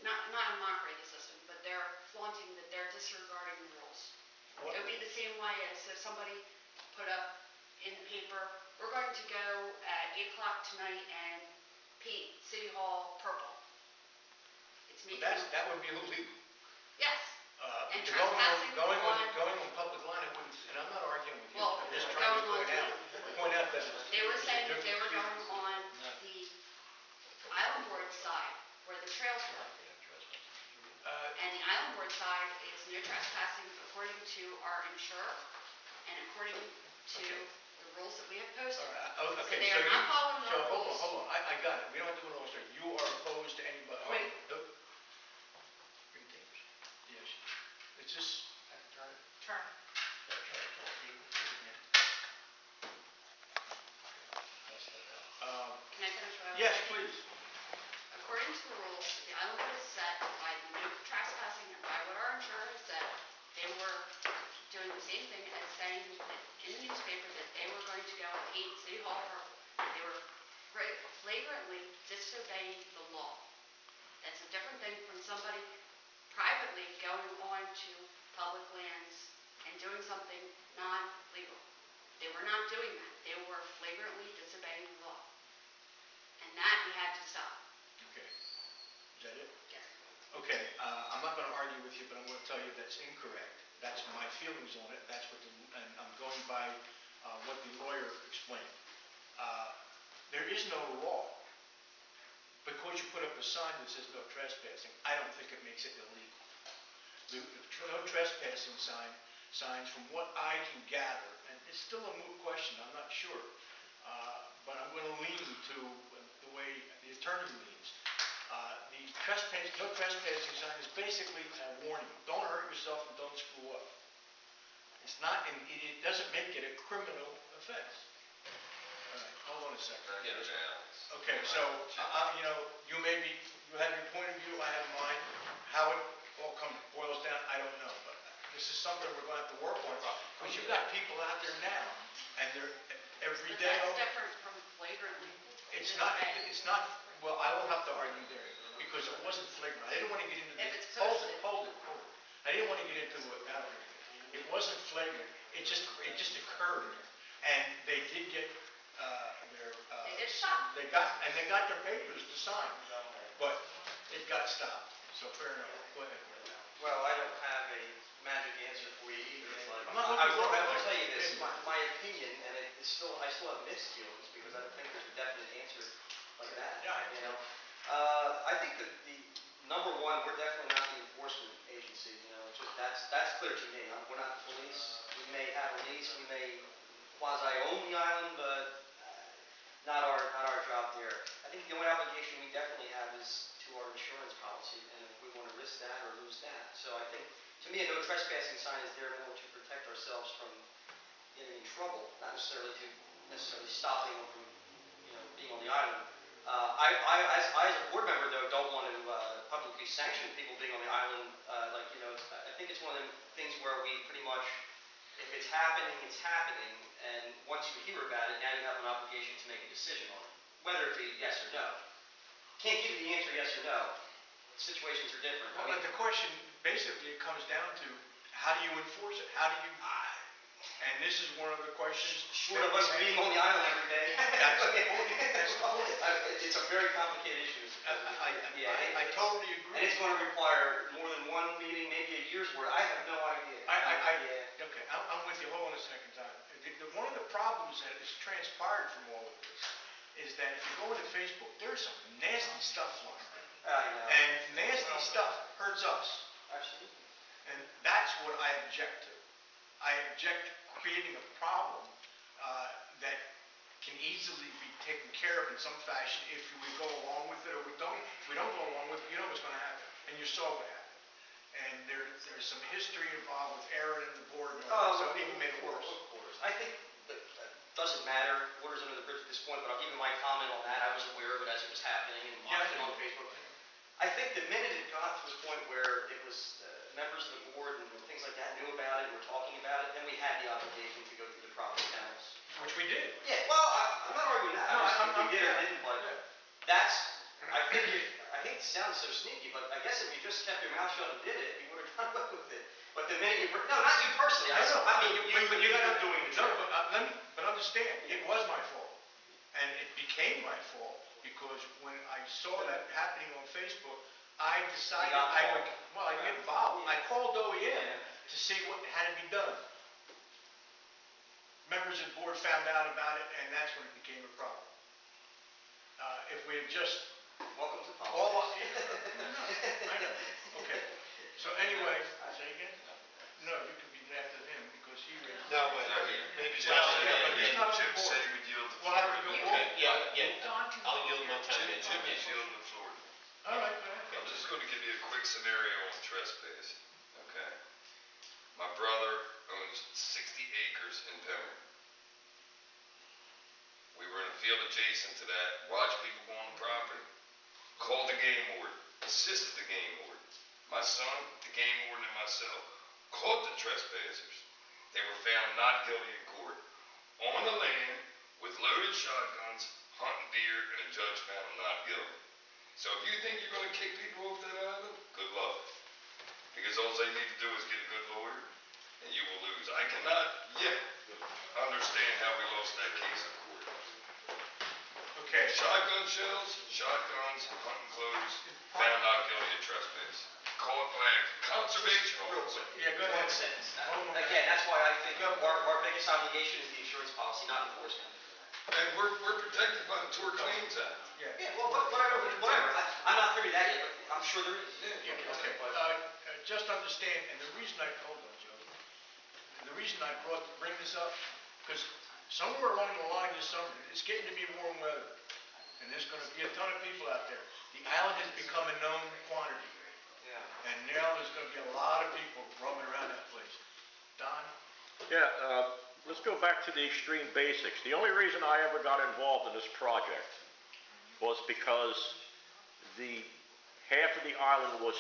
Not a mockery of the system, but they're flaunting that they're disregarding the rules. It would be the same way as if somebody put up in the paper, we're going to go at 8 o'clock tonight and paint City Hall purple. That would be illegal. Yes. And Going trespassing on public line, it wouldn't, and I'm not arguing with you. Well, I'm just trying to point out They were saying that they were going on the island board side where the trails were. And the island board side is no trespassing according to our insurer and according to the rules that we have posted. So Okay, they are not following so our rules. hold on, I got it, we don't have to go all straight. You are opposed to anybody? Wait. Bring tapers. Yes. It's just, Turn. Can I finish what I was yes, saying? please. According to the rules, the island board is set by the no trespassing and by what our insurer has said, they were doing the same thing as saying in the newspaper that they were going to go and paint City Hall purple. They were flagrantly disobeying the law. That's a different thing from somebody privately going on to public lands and doing something non-legal. They were not doing that. They were flagrantly disobeying the law. And that we had to stop. Okay. Is that it? Yes. Okay, I'm not going to argue with you, but I'm going to tell you that's incorrect. That's my feelings on it. That's what and I'm going by what the lawyer explained. There is no law. Because you put up a sign that says no trespassing, I don't think it makes it illegal. The no trespassing signs, from what I can gather, and it's still a moot question, I'm not sure, but I'm going to lean to the way the attorney leans. No trespassing sign is basically a warning. Don't hurt yourself and don't screw up. It's not, it doesn't make it a criminal offense. All right, hold on a second. Okay, so, you have your point of view, I have mine. How it all boils down, I don't know, but this is something we're going to have to work on. Because you've got people out there now, and they're every But day. that's different from flagrantly. It's not, well, I will have to argue there, because it wasn't flagrant. I didn't want to get into If this. it's Hold posted. it. I didn't want to get into it. It wasn't flagrant. It just occurred. And they did get their. They did stop. They got their papers to sign, but it got stopped. So fair enough. Go ahead. Well, I don't have a magic answer for you either, but I'm not I looking for will it. tell you this, my opinion, and I still have mixed feelings because I don't think there's a definite answer like that. Yeah, you know. I think that the number one, we're definitely not the enforcement agency. It's just that's clear to me. We're not the police. We may have a lease, we may quasi own the island, but not our job there. I think the only obligation we definitely have is to our insurance policy, and if we want to risk that or lose that. So I think, to me, a no trespassing sign is there more to protect ourselves from getting in trouble, not necessarily stop anyone from, being on the island. As a board member, though, don't want to publicly sanction people being on the island. I think it's one of them things where we pretty much, if it's happening, it's happening, and once you hear about it, now you have an obligation to make a decision on it, whether it be yes or no. Can't give you the answer yes or no. Situations are different. Well, but the question, basically, it comes down to, how do you enforce it? How do you, and this is one of the questions. Short of us being on the island every day. That's the point. It's a very complicated issue. I totally agree. And it's going to require more than one meeting, maybe a year's worth. I have no idea. Okay, I'm with you. Hold on a second, Tom. One of the problems that has transpired from all of this is that if you go into Facebook, there's some nasty stuff flying around. I know. And nasty stuff hurts us. Absolutely. And that's what I object to. I object to creating a problem that can easily be taken care of in some fashion if we go along with it or we don't. If we don't go along with it, you know what's going to happen. And you saw what happened. And there's some history involved with Aaron and the board, so it even made it worse. Of course. I think that doesn't matter. Water's under the bridge at this point, but I'll give you my comment on that. I was aware of it as it was happening and watching it on Facebook. I think the minute it got to the point where it was members of the board and things like that knew about it and were talking about it, then we had the obligation to go through the proper channels. Which we did. Yeah, well, I'm not arguing that. No, we did or didn't, but that's, I hate to sound so sneaky, but I guess if you just kept your mouth shut and did it, you would have done away with it. But the minute you, no, not you personally. I mean, you got to doing the job. But understand, it was my fault. And it became my fault because when I saw that happening on Facebook, I decided I didn't get involved. I called OEM to see what had to be done. Remember members of the board found out about it, and that's when it became a problem. If we had just Welcome to all, politics. I know, okay. So anyway, say again? No, you could be after him because he raised. No, but No, maybe Jim Well, said, yeah, but he's not on the Jim board. said he would yield the We'll floor. have to go to over. me. I'll yield my time. Jim is yielding the floor. All right, go ahead. I'm just gonna give you a quick scenario on trespass, okay? My brother owns 60 acres in Pembroke. We were in a field adjacent to that, watched people go on the property, called the game warden, assisted the game warden. My son, the game warden, and myself caught the trespassers. They were found not guilty in court, on the land, with loaded shotguns, hunting deer, and a judge found them not guilty. So if you think you're gonna kick people off that island, good luck. Because all they need to do is get a good lawyer, and you will lose. I cannot yet understand how we lost that case in court. Okay. Shotgun shells, shotguns, hunting clothes, found not guilty of trespass. Caught by a conservation officer. Yeah, go One ahead. sentence. Hold on. Again, that's why I think our biggest obligation is the insurance policy, not enforcement. And we're protected by the Tort Claims Act. Yeah. Yeah, well, whatever. I'm not privy to that yet, but I'm sure there is. Yeah, okay. Just understand, and the reason hold on, Joe. And the reason I bring this up, because somewhere along the line this summer, it's getting to be warm weather. And there's gonna be a ton of people out there. The island has become a known quantity. Yeah. And now there's gonna be a lot of people roaming around that place. Don? Yeah, let's go back to the extreme basics. The only reason I ever got involved in this project was because the half of the island was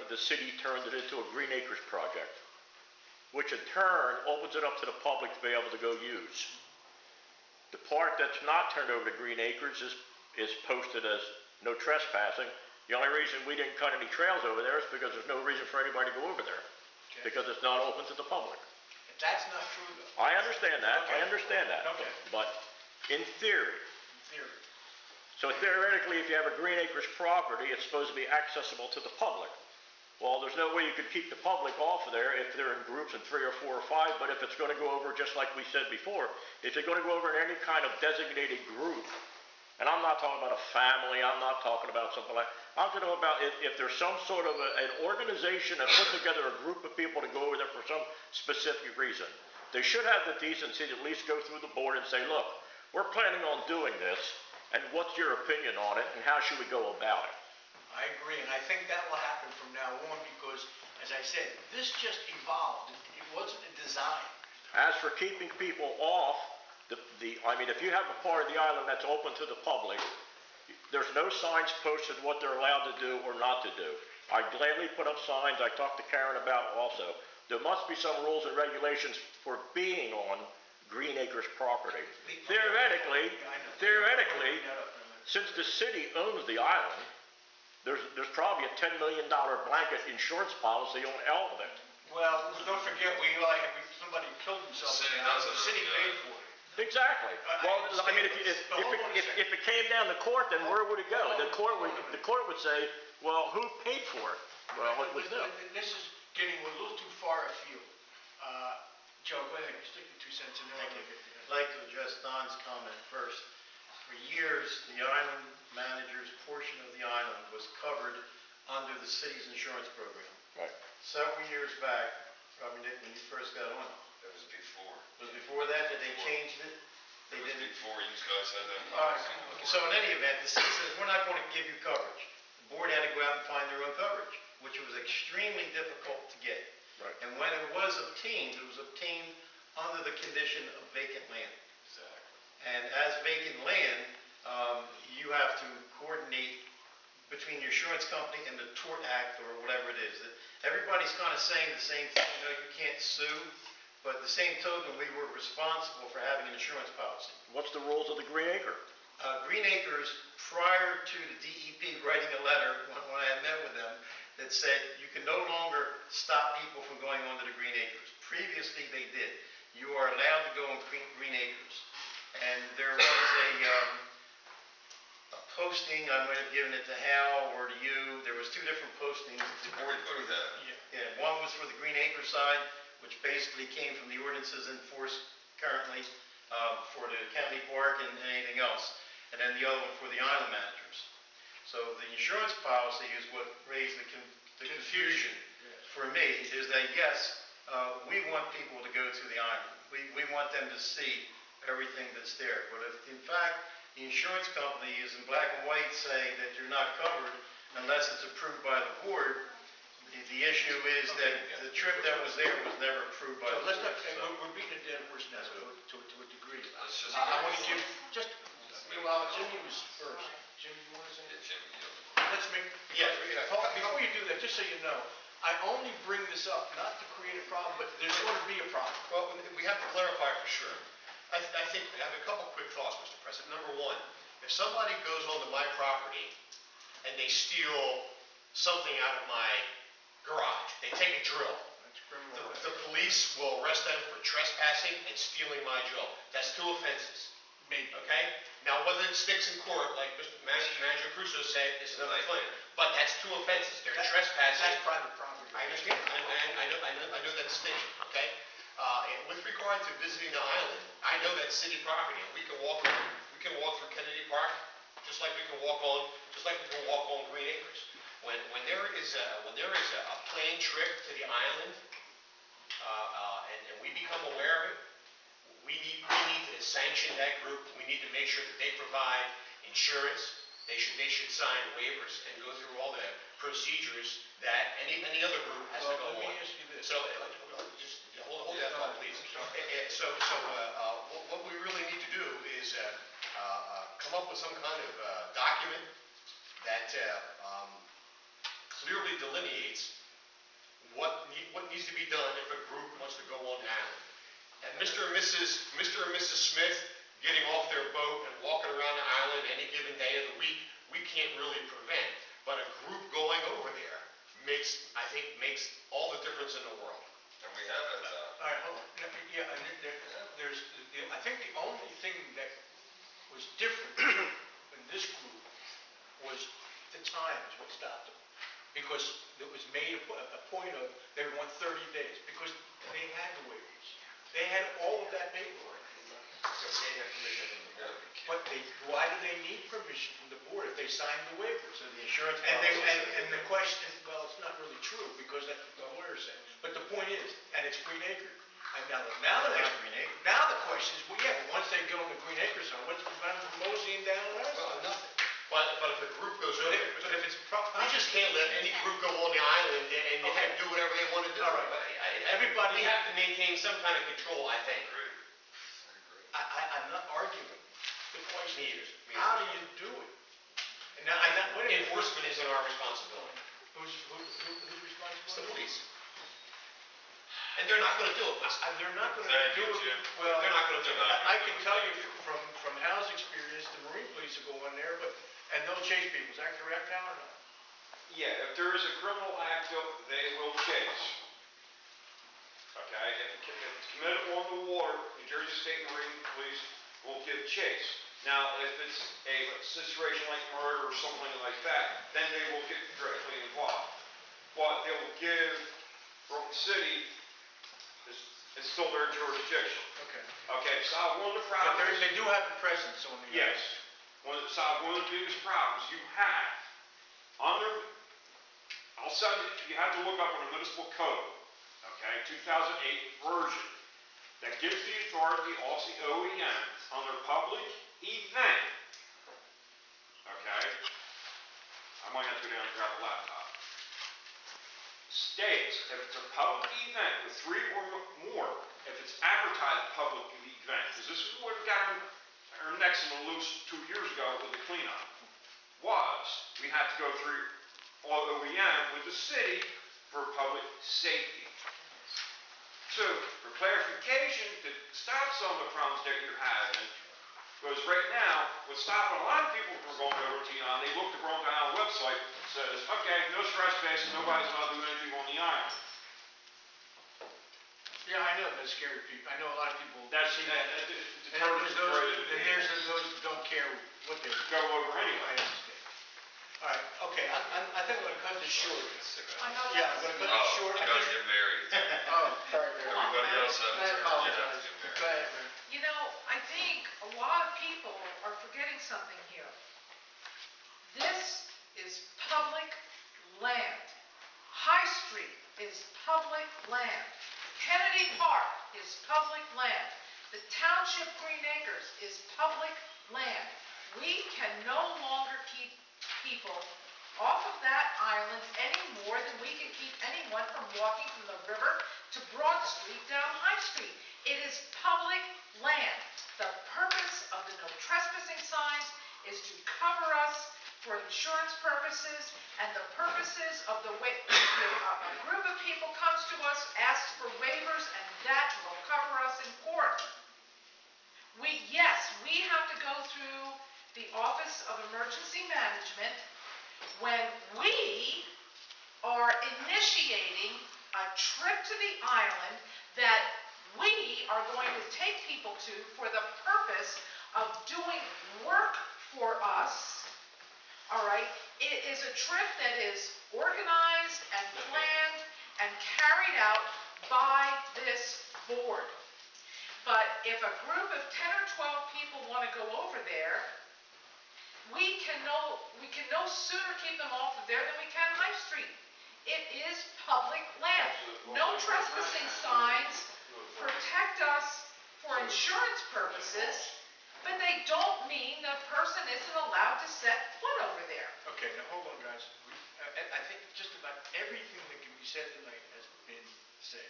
the city turned it into a Green Acres project, which in turn opens it up to the public to be able to go use. The part that's not turned over to Green Acres is posted as no trespassing. The only reason we didn't cut any trails over there is because there's no reason for anybody to go over there, because it's not open to the public. That's not true though. I understand that, Okay. I understand that. Okay. But in theory, Theory. so theoretically, if you have a Green Acres property, it's supposed to be accessible to the public. Well, there's no way you could keep the public off of there if they're in groups of 3 or 4 or 5, but if it's going to go over, just like we said before, if you're going to go over in any kind of designated group, and I'm not talking about a family, I'm not talking about something like, I'm talking about if there's some sort of an organization that put together a group of people to go over there for some specific reason, they should have the decency to at least go through the board and say, look, we're planning on doing this, and what's your opinion on it, and how should we go about it? I agree, and I think that will happen from now on because, as I said, this just evolved. It wasn't a design. As for keeping people off, I mean, if you have a part of the island that's open to the public, there's no signs posted what they're allowed to do or not to do. I gladly put up signs, I talked to Karen about it also. There must be some rules and regulations for being on Green Acres property. Theoretically, since the city owns the island, there's probably a $10 million blanket insurance policy on all of it. Well, don't forget, somebody killed himself. The city paid for it. Exactly. Well, I mean, if it came down to court, then where would it go? The court would say, well, who paid for it? Well, it was them. This is getting a little too far afield. Joe, go ahead, stick your 2 cents in there. I'd like to address Don's comment first. For years, the island manager's portion of the island was covered under the city's insurance program. Right. Several years back, probably Nick, when you first got on, That was before. was before that they changed it? They It was didn't. before you guys had that All right, policy. so in any event, the city says, we're not going to give you coverage. The board had to go out and find their own coverage, which was extremely difficult to get. Right. And when it was obtained under the condition of vacant land. Exactly. And as vacant land, you have to coordinate between your insurance company and the Tort Act or whatever it is. Everybody's kind of saying the same thing, you can't sue, but at the same token, we were responsible for having an insurance policy. What's the rules of the Green Acre? Green Acres, prior to the DEP writing a letter, when I had met with them, that said you can no longer stop people from going onto the Green Acres. Previously, they did. You are allowed to go on Green Acres. And there was a posting, I might have given it to Hal or to you, there was 2 different postings. The board approved that. Yeah, one was for the Green Acre side, which basically came from the ordinances in force currently, for the county park and anything else, and then the other one for the island managers. So the insurance policy is what raised the confusion for me, is that yes, we want people to go to the island. We want them to see everything that's there. But if in fact the insurance company is in black and white saying that you're not covered unless it's approved by the board, the issue is that the trip that was there was never approved by the Let's board. not, we're beating a dead horse now to a degree. Let's just. I want to give, just, well, Jimmy was first. Jimmy, you want to say? Yeah, Jimmy, Let's make, before you do that, just so you know, I only bring this up not to create a problem, but there's going to be a problem. Well, we have to clarify for sure. I think, I have a couple quick thoughts, Mr. President. Number one, if somebody goes onto my property and they steal something out of my garage, they take a drill, That's criminal. the police will arrest them for trespassing and stealing my drill. That's 2 offenses. Maybe. Okay? Now, whether it sticks in court, like Mr. Manager Crusoe said, is another thing. But that's 2 offenses. They're trespassing. That's private property. I understand. I know that distinction, okay? And with regard to visiting the island, I know that's city property, and we can walk through Kennedy Park, just like we can walk on Green Acres. When there is a plane trip to the island, and we become aware of it, we need to sanction that group. We need to make sure that they provide insurance. They should sign waivers and go through all the procedures that any other group has to go on. Let me ask you this. So, just hold that thought, please. So, what we really need to do is come up with some kind of document that clearly delineates what needs to be done if a group wants to go on the island. And Mr. and Mrs. Smith getting off their boat and walking around the island any given day of the week, we can't really prevent. But a group going over there makes all the difference in the world. And we have it, All right, hold on. Yeah, and I think the only thing that was different in this group was the time is what stopped them. Because it was made a point of they want 30 days, because they had the waivers. They had all of that paperwork. So they have permission from the board. But why do they need permission from the board if they signed the waivers? So the insurance And policy. and the question is, well, it's not really true, because that's what the lawyer said. But the point is, and it's Green Acre. And now the question is, well, yeah, but once they get on the Green Acre zone, what's the prevent them from moseying down the rest? Well, nothing. But if a group goes over there, But if it's we just can't let any group go on the island and do whatever they want to do. All right. Everybody- We have to maintain some kind of control, I think. I'm not arguing. The question Me is, either. how do you do it? And now, wait a minute. Enforcement isn't our responsibility. Who's responsible? It's the police. And they're not going to do it. They're not going to Thank do you, it. Jim. Well, They're not going to do it. I can tell you from Hal's experience, the Marine police will go in there, and they'll chase people. Is that correct, Hal, or not? Yeah, if there is a criminal act, they will chase. Okay, if it's committed on the water, New Jersey State Marine Police will give chase. Now, if it's a situation like murder or something like that, then they will get directly involved. But they will give, from the city, it's still their jurisdiction. Okay. Okay, so one of the But problems. they do have a presence on the. Yes. One of the biggest problems you have under, I'll send you have to look up on the municipal code, okay, 2008 version, that gives the authority, also OEM, under public event, okay, I might have to go down and grab a laptop, states if it's a public event with 3 or more, if it's advertised public event, because this is what we got our necks in the loose 2 years ago with the cleanup, was we had to go through all OEM with the city for public safety. So, for clarification, to stop some of the problems that you're having, because right now, what's stopping a lot of people from going over to the island, they look at the Rhode Island website, says, okay, no trespassing, nobody's allowed to do anything on the island. Yeah, I know that's scary people. I know a lot of people. That's, see that, that. the And terms there's are those, and there's those that don't care what they go over I anyway. understand. All right, okay, I think I'm gonna cut this short. I know Yeah, I'm that's- gonna cut this short. You gotta get married. Oh, sorry, Mary. Everybody else has I to. apologize. You have to get married. Go ahead, Mary. You know, I public land. Kennedy Park is public land. The Township Green Acres is public land. We can no longer keep people off of that island any more than we can keep anyone from walking from the river to Broad Street down High Street. It is public land. The purpose of the no trespassing signs is to cover us for insurance purposes, and the purposes of the way a group of people comes to us, asks for waivers, and that will cover us in court. Yes, we have to go through the Office of Emergency Management when we are initiating a trip to the island that we are going to take people to for the purpose of doing work for us. All right? It is a trip that is organized and planned and carried out by this board. But if a group of 10 or 12 people want to go over there, we can no sooner keep them off of there than we can High Street. It is public land. No trespassing signs protect us for insurance purposes, but they don't mean the person isn't allowed to set foot over there. Okay, now hold on, guys. I think just about everything that can be said tonight has been said.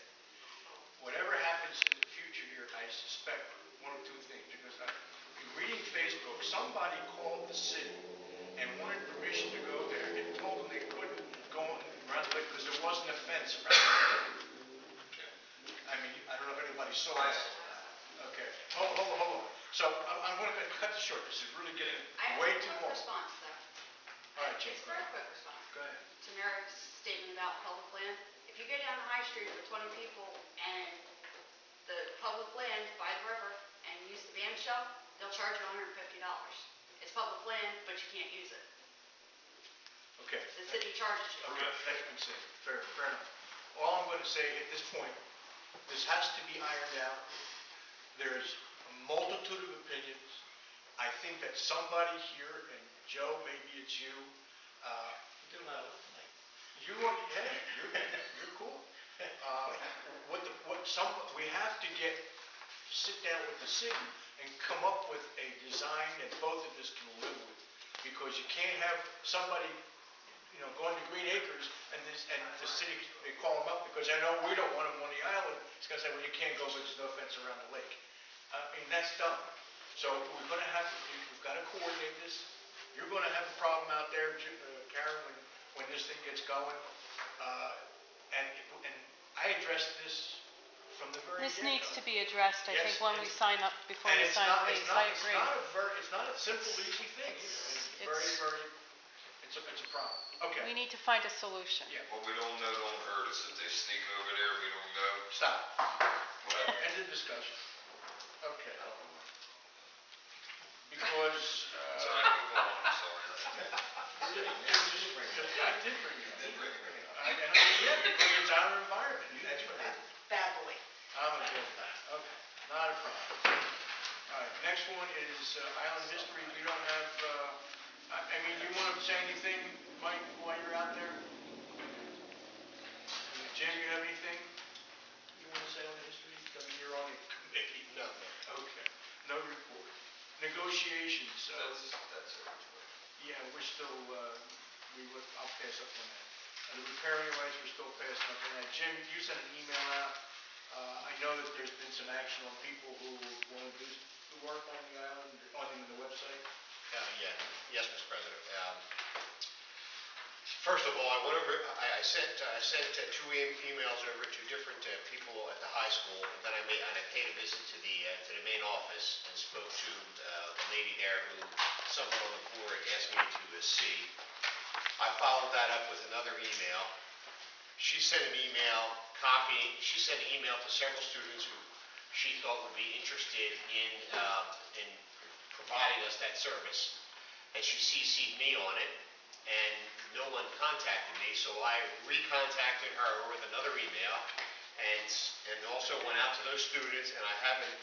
Whatever happens in the future here, I suspect one of two things, because I've been reading Facebook, somebody called the city and wanted permission to go there and told them they couldn't go around the lake because there wasn't a fence around the lake. I mean, I don't know if anybody saw that. Okay, hold on. So I'm going to cut this short. This is really getting way too long. I have a quick response, though. All right, Jane. It's a very quick response. Go ahead. To Merrick's statement about public land. If you go down the High Street for 20 people and the public land by the river and use the band shell, they'll charge you $150. It's public land, but you can't use it. Okay. The city charges you. Okay, that's been said. Fair enough. All I'm going to say at this point, this has to be ironed out. There's a multitude of opinions. I think that somebody here, and Joe, maybe it's you, you're cool. We have to sit down with the city and come up with a design that both of us can live with. Because you can't have somebody, going to Green Acres and the city, they call them up because I know we don't want them on the island. It's going to say, well, you can't go because there's no fence around the lake. I mean, that's dumb. So we've got to coordinate this. You're going to have a problem out there, Karen, when this thing gets going. And I addressed this from the very This get-go. needs to be addressed, I think, Yes, when we sign up, before And we it's sign not, the it's lease. not, I it's agree. not a simple, easy thing. It's a problem. Okay. We need to find a solution. Yeah. What we don't know don't hurt us. If they sneak over there, we don't know. Stop. What? End of discussion. Okay. Because, Sorry, move on, I'm sorry. I did bring it up. Yeah, because it's our environment. That's what happened. Badly. I'm okay with that. Okay, not a problem. All right, next one is island history. We don't have, you want to say anything, Mike, while you're out there? Jim, you have anything you want to say on the history? I mean, you're on the committee. No. Okay, no report. Negotiations. That's it. Yeah, we're still, I'll pass up on that. The riparian rights, we're still passing up on that. Jim, you sent an email out. I know that there's been some action on people who want to do the work on the island, on the website. Yes, Mr. President. First of all, I sent two emails over to different people at the high school. Then I paid a visit to the main office and spoke to the lady there who someone on the board asked me to see. I followed that up with another email. She sent an email to several students who she thought would be interested in providing us that service, and she CC'd me on it, and no one contacted me, so I recontacted her with another email, and also went out to those students, and I haven't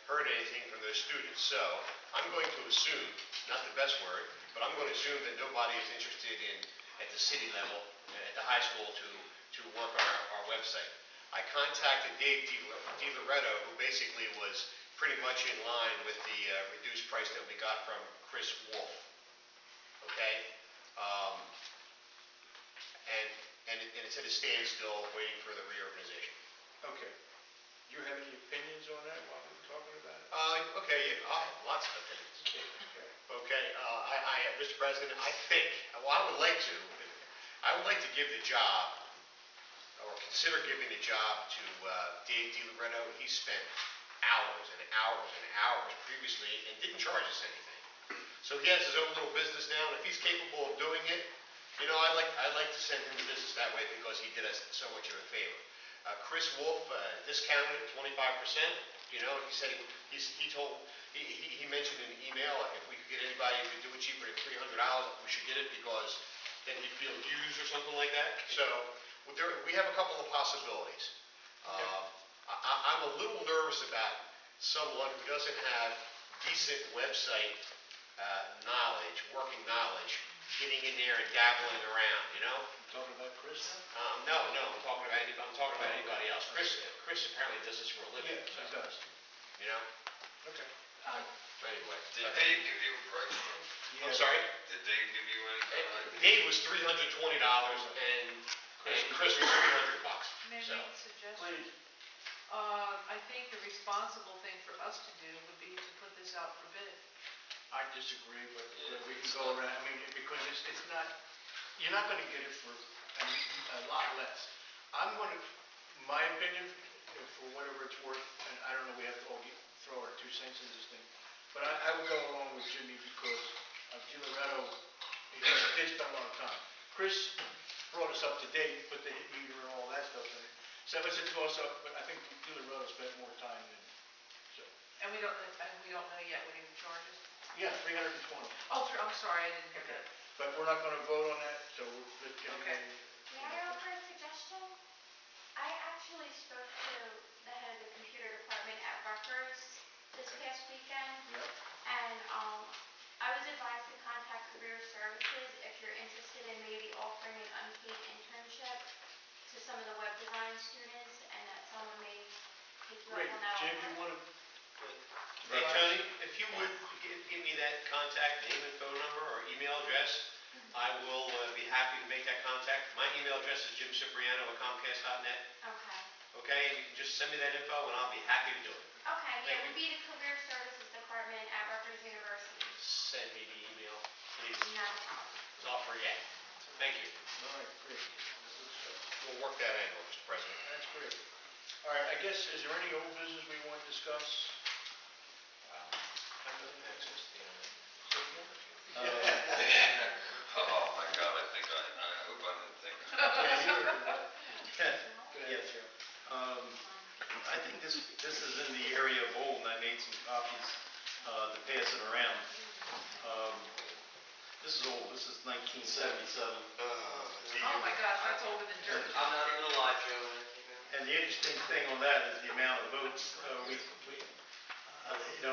heard anything from those students. So I'm going to assume, not the best word, but I'm going to assume that nobody is interested in, at the city level, at the high school, to work on our website. I contacted Dave DiLoretto, who basically was pretty much in line with the reduced price that we got from Chris Wolf. Okay? Um, and it's at a standstill waiting for the reorganization. Okay. Do you have any opinions on that while we're talking about it? Okay, yeah, I have lots of opinions. Okay. Okay, Mr. President, I think, well, I would like to give the job, or consider giving the job to Dave DiLoretto. He spent hours and hours and hours previously and didn't charge us anything. So he has his own little business now, and if he's capable of doing it, you know, I'd like to send him the business that way because he did us so much of a favor. Chris Wolf discounted at 25%. You know, he said he mentioned in an email if we could get anybody to do it cheaper than $300, we should get it because then he'd feel used or something like that. So we have a couple of possibilities. I'm a little nervous about someone who doesn't have decent website knowledge, working knowledge, getting in there and dabbling around, you know? You talking about Chris No, now? I'm talking about anybody else. Chris apparently does this for a living. Yeah, he does. You know? Okay. Anyway. Did Dave give you a price? I'm sorry? Did Dave give you any kind of idea? Dave was $320 and Chris was $300. May I So. make a suggestion? Please. I think the responsible thing for us to do would be to put this out for bid. I disagree, but we can go around, I mean, because it's not, you're not gonna get it for a lot less. My opinion, for whatever it's worth, and I don't know, we have to all throw our 2 cents in this thing, but I would go along with Jimmy because DiLoretto, he spent a lot of time. Chris brought us up to date, put the hit meter and all that stuff in it. So it's a toss-up, but I think DiLoretto spent more time than, so. And we don't know yet what he charges? Yeah, 320. I'm sorry, I didn't hear that. But we're not gonna vote on that, so let's get Okay. May I offer a suggestion? I actually spoke to the head of the computer department at Rutgers this past weekend, Yep. and I was advised to contact Career Services if you're interested in maybe offering an unpaid internship to some of the web design students, and that someone may take you up Great. on that Jim, offer. you wanna? Hey, Tony, if you would give me that contact name and phone number or email address, I will be happy to make that contact. My email address is jimcipriano@comcast.net. Okay. Okay, you can just send me that info and I'll be happy to do it. Okay, Thank yeah, it you. would be the Career Services Department at Rutgers University. Send me the email, please, Not a problem. because I'll forget. Thank you. All right, great. Good stuff. We'll work that angle, Mr. President. That's great. All right, I guess, is there any old business we want to discuss? Access to the internet. Oh, my God, I hope I didn't think. Yes, I think this is in the area of old, and I made some copies to pass it around. This is old, this is 1977. Oh my gosh, that's older than dirt. I'm not even gonna lie, Joe. And the interesting thing on that is the amount of votes,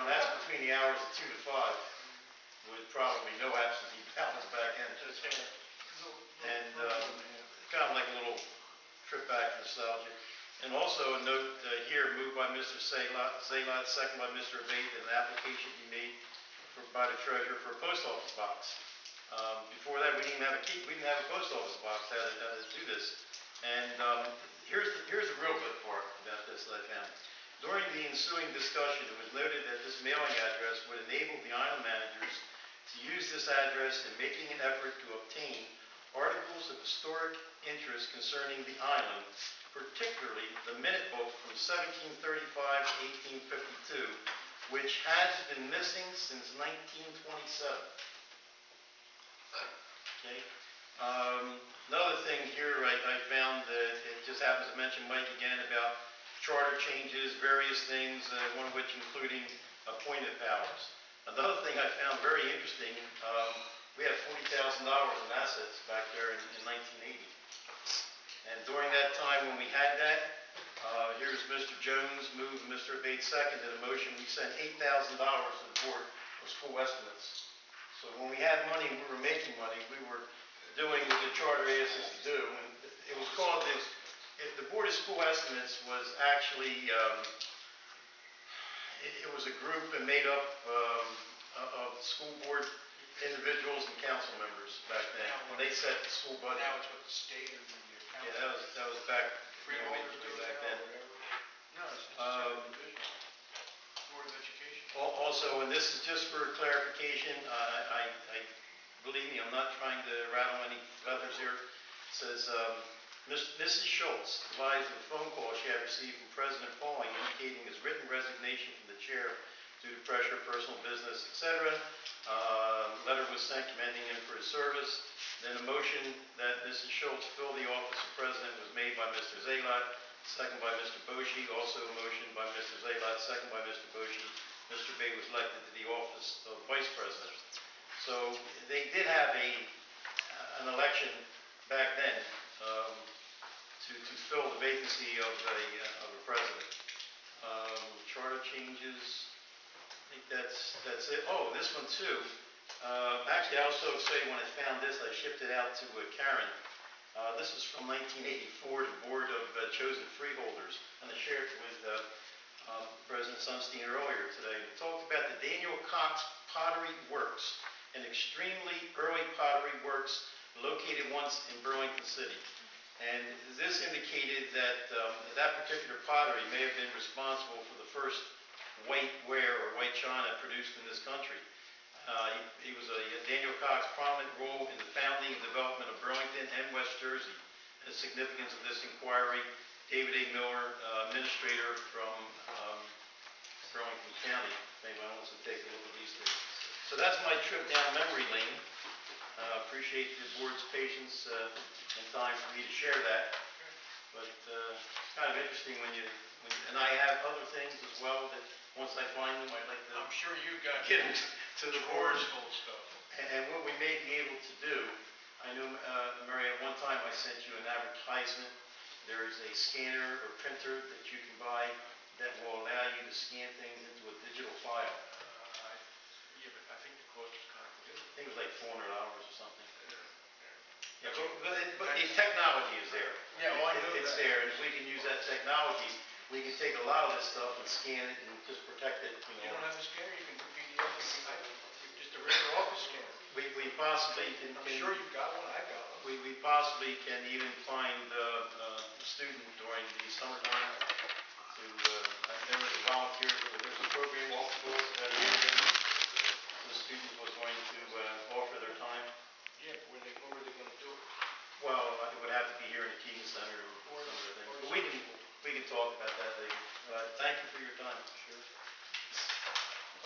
that's between the hours of 2 to 5, with probably no absentee ballots back in. And kind of like a little trip back to nostalgia. And also a note here, moved by Mr. Zaylot, second by Mr. Abate, that an application be made by the treasurer for a post office box. Before that, we didn't have a post office box, how to do this. And here's the real good part about this that I found. During the ensuing discussion, it was noted that this mailing address would enable the island managers to use this address in making an effort to obtain articles of historic interest concerning the island, particularly the minute book from 1735 to 1852, which has been missing since 1927. Okay. Another thing here, I found that it just happens to mention Mike again about charter changes, various things, one of which including appointed powers. Another thing I found very interesting, we have $40,000 in assets back there in 1980. And during that time when we had that, here's Mr. Jones moved, Mr. Abate seconded a motion. We sent $8,000 to the board of school estimates. So when we had money, we were making money, we were doing what the charter asked us to do. And it was called The Board of School Estimates was actually, it was a group that made up of school board individuals and council members back then. And they set the school budget. Now it's what the state or the Yeah, council. that was back, Freeholders do back it then. now or whatever. No, it's a separate division. Board of Education. Also, and this is just for clarification, I believe me, I'm not trying to rattle any feathers here. It says, Mrs. Schultz advised of a phone call she had received from President Pauling indicating his written resignation from the chair due to pressure, personal business, etc. Letter was sent commending him for his service. Then a motion that Mrs. Schultz fill the office of president was made by Mr. Zalat, second by Mr. Boshi. Also a motion by Mr. Zalat, second by Mr. Boshi. Mr. Bay was elected to the office of vice president. So they did have an election back then to fill the vacancy of a president. Charter changes, I think that's it. Oh, this one too. Actually, I was so excited when I found this, I shipped it out to Karen. This is from 1984, the Board of Chosen Freeholders, and I shared it with President Sunstein earlier today. We talked about the Daniel Cox Pottery Works, an extremely early pottery works located once in Burlington City. And this indicated that that particular pottery may have been responsible for the first whiteware or white china produced in this country. He was Daniel Cox prominent role in the founding and development of Burlington and West Jersey. And the significance of this inquiry, David A. Miller, administrator from Burlington County. If anybody wants to take a look at these things. So that's my trip down memory lane. Appreciate the board's patience and time for me to share that. But it's kind of interesting and I have other things as well that once I find them, I'd like to. I'm sure you've got get them to the board. drawers full of stuff. And what we may be able to do, I know, Mary, at one time I sent you an advertisement. There is a scanner or printer that you can buy that will allow you to scan things into a digital file. Yeah, but I think the cost was kind of prohibitive. I think it was like $400 or something. Yeah, but the technology is there. Yeah, well, I know It's that. there, and if we can use that technology, we can take a lot of this stuff and scan it and just protect it. You don't have a scanner, you can do PDF, just a regular office scanner. We possibly can. I'm sure you've got one, I've got one. We possibly can even find a student during the summertime to, there was a volunteer, there's a program also that the student was going to offer their time. Yeah, but where were they gonna do it? Well, it would have to be here in the Keegan Center or some other thing. But we can talk about that later. Thank you for your time. Sure.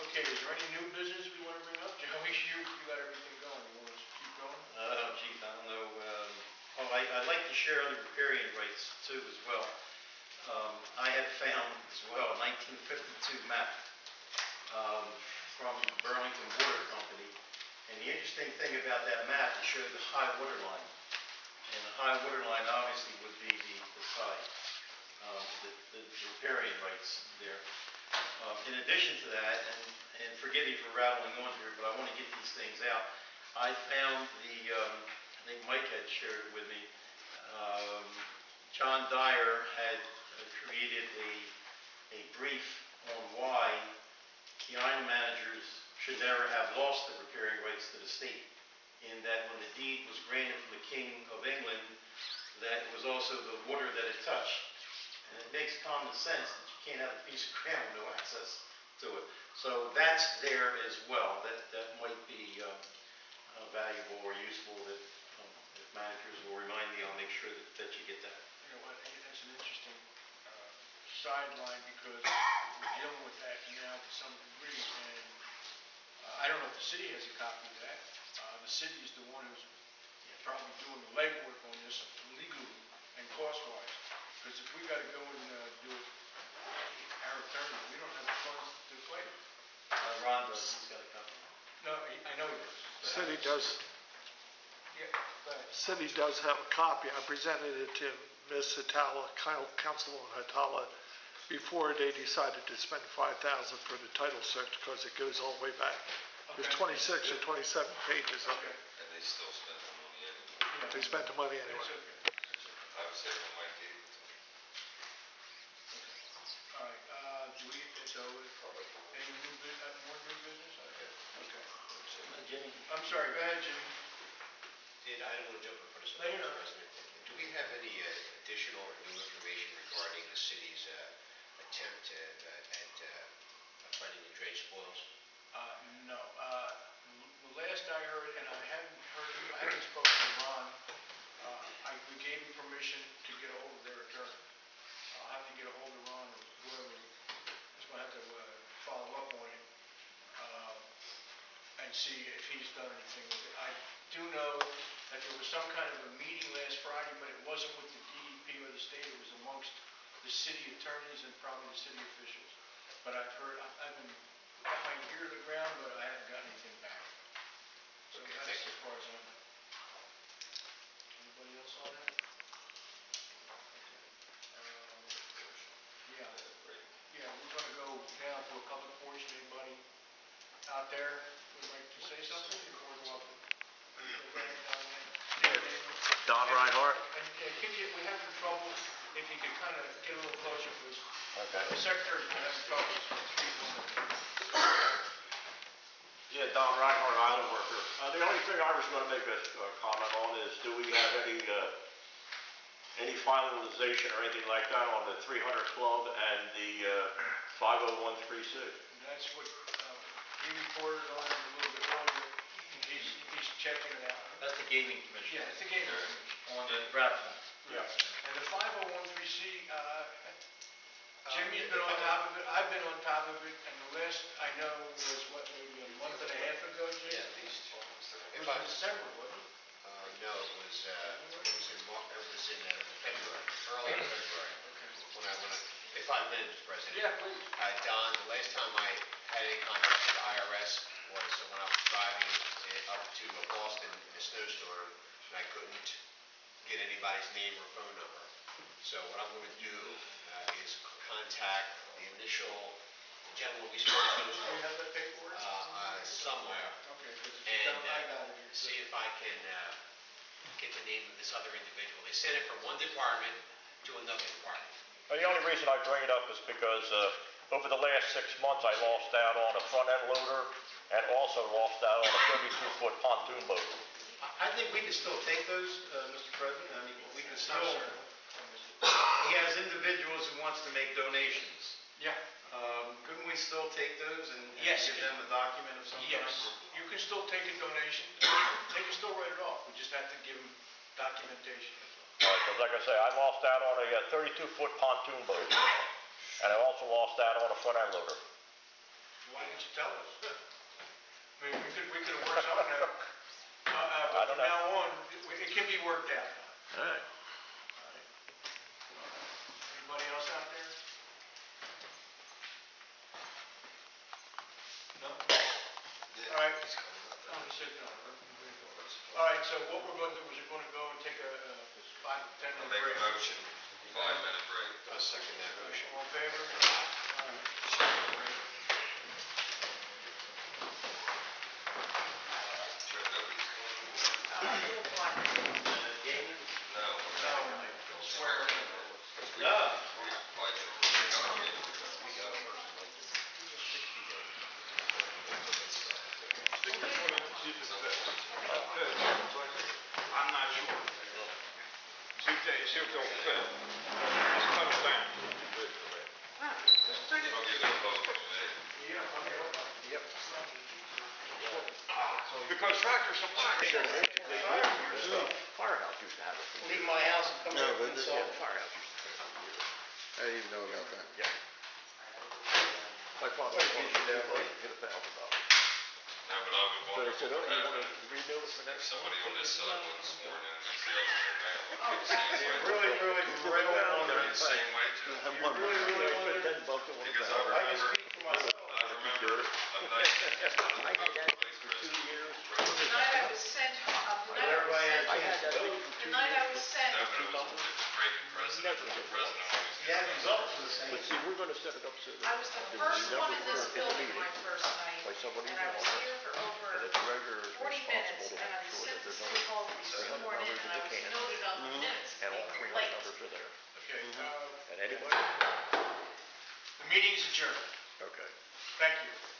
Okay, is there any new business we wanna bring up? Joey, you got everything going, you wanna keep going? Geez, I don't know. I'd like to share on the riparian rights too as well. I had found as well a 1952 map from Burlington Water Company. And the interesting thing about that map, it showed the high water line. And the high water line obviously would be the side, the riparian rights there. In addition to that, and forgive me for rattling on here, but I want to get these things out. I found I think Mike had shared it with me, John Dyer had created a brief on why Kiana managers should never have lost the riparian rights to the state, in that when the deed was granted from the King of England, that it was also the water that it touched. And it makes common sense that you can't have a piece of ground with no access to it. So that's there as well. That might be valuable or useful that if managers will remind me, I'll make sure that you get that. You know what, I think that's an interesting sideline because we're dealing with that now to some degree, and I don't know if the city has a copy of that. The city is the one who's probably doing the legwork on this legally and cost-wise, because if we gotta go and do it our attorney, we don't have the funds to fight it. Ron does, he's got a copy. No, I know he does. City does. Yeah, go ahead. City does have a copy. I presented it to Ms. Hatala, Councilwoman Hatala, before they decided to spend $5,000 for the title search because it goes all the way back. There's 26 or 27 pages of it. And they still spend the money anyway. They spent the money anyway. That's okay. I would say when Mike gave it to me, So, any more new business? Okay. Jimmy? I'm sorry, go ahead, Jimmy. I don't want to jump in front of No, you're somebody, Mr. not. President. Do we have any additional or new information regarding the city's attempt at fighting the dredge spoils? No. The last I heard, and I haven't spoken to Ron, we gave him permission to get a hold of their attorney. I'll have to get a hold of Ron or whoever is going to have to follow up on it and see if he's done anything with it. I do know that there was some kind of a meeting last Friday, but it wasn't with the DEP or the state. It was amongst the city attorneys and probably the city officials. But I've got my ear to the ground, but I haven't got anything back. So Okay, that's thank you. as far as I know. Anybody else on that? Yeah. Yeah, we're going to go now to a public portion. Anybody out there would like to say something? You're more than welcome. Go ahead, Don Reinhardt. And we have some trouble. If you could kind of get a little closer, please. Okay. The secretary's going to have some trouble speaking. Yeah, Don Reinhardt, Island Worker. The only thing I was going to make a comment on is, do we have any finalization or anything like that on the 300 Club and the 5013C? That's what he reported on it a little bit earlier. He's checking it out. That's the gaming commission. Yeah, it's the gaming commission. On the raffle. Yeah. And the 5013C, Jimmy's been on top of it, I've been on top of it, and the last I know was maybe a month and a half ago, Jimmy? Yeah, at least. It was in December, wasn't it? No, it was in February, early February. If I may, Mr. President. Yeah, please. Don, the last time I had any contact with the IRS was when I was driving up to Boston in a snowstorm, and I couldn't get anybody's name or phone number. So what I'm going to do is contact the gentleman we spoke to. Do you have that paperwork? Somewhere. Okay. And I got it here. see if I can get the name of this other individual. They sent it from one department to another department. The only reason I bring it up is because over the last 6 months, I lost out on a front-end loader and also lost out on a 32-foot pontoon boat. I think we can still take those, Mr. President. I mean, we can still, No, sir. he has individuals who wants to make donations. Yeah. Couldn't we still take those and Yes. give them a document of some kind? Yes. You can still take a donation. They can still write it off. We just have to give them documentation. Because like I say, I lost out on a 32-foot pontoon boat, and I also lost out on a front-end loader. Why didn't you tell us? I mean, we could have worked something out. But from now on, it can be worked out. All right. Anybody else out there? No? All right. No, he said no. All right, so what we're going to do is we're going to go and take a 5-10 minute Make break. a motion, 5-minute break. I'll second that motion. All in favor? Sure, nobody's going to. Gaming? No. Swear. No. I'm not sure. See if they'll fit. Let's cut it down. I'll give it a vote in a minute. Because Tractor Supply. Firehouse used to have it. Leave my house and come over and solve it. Firehouse used to have it. I didn't even know about that. Yeah. My father wanted to get $1,000. No, but I would So wonder they said, oh, you want to redo it for if next? somebody on this side went this morning and the other one back. Really, right on They're there. the same way too. I'm wondering. $10 on one Because of I them. remember a night. I had that for 2 years. The night I was sent, I had that for 2 years. the night I was sent, No, but it was breaking precedent. The president always. Yeah, results are the same. But see, we're gonna set it up so that I was the it first will one never in this occur in the building meeting my first night, by somebody and I was else. here for And over the treasurer is 40 minutes, responsible to and I make was sure sent that to there's City Hall only this $300 morning, in and the I was can. noted on the minutes. And all They were 300 late. numbers are there. Okay, And anybody? the meeting is adjourned. Okay. Thank you.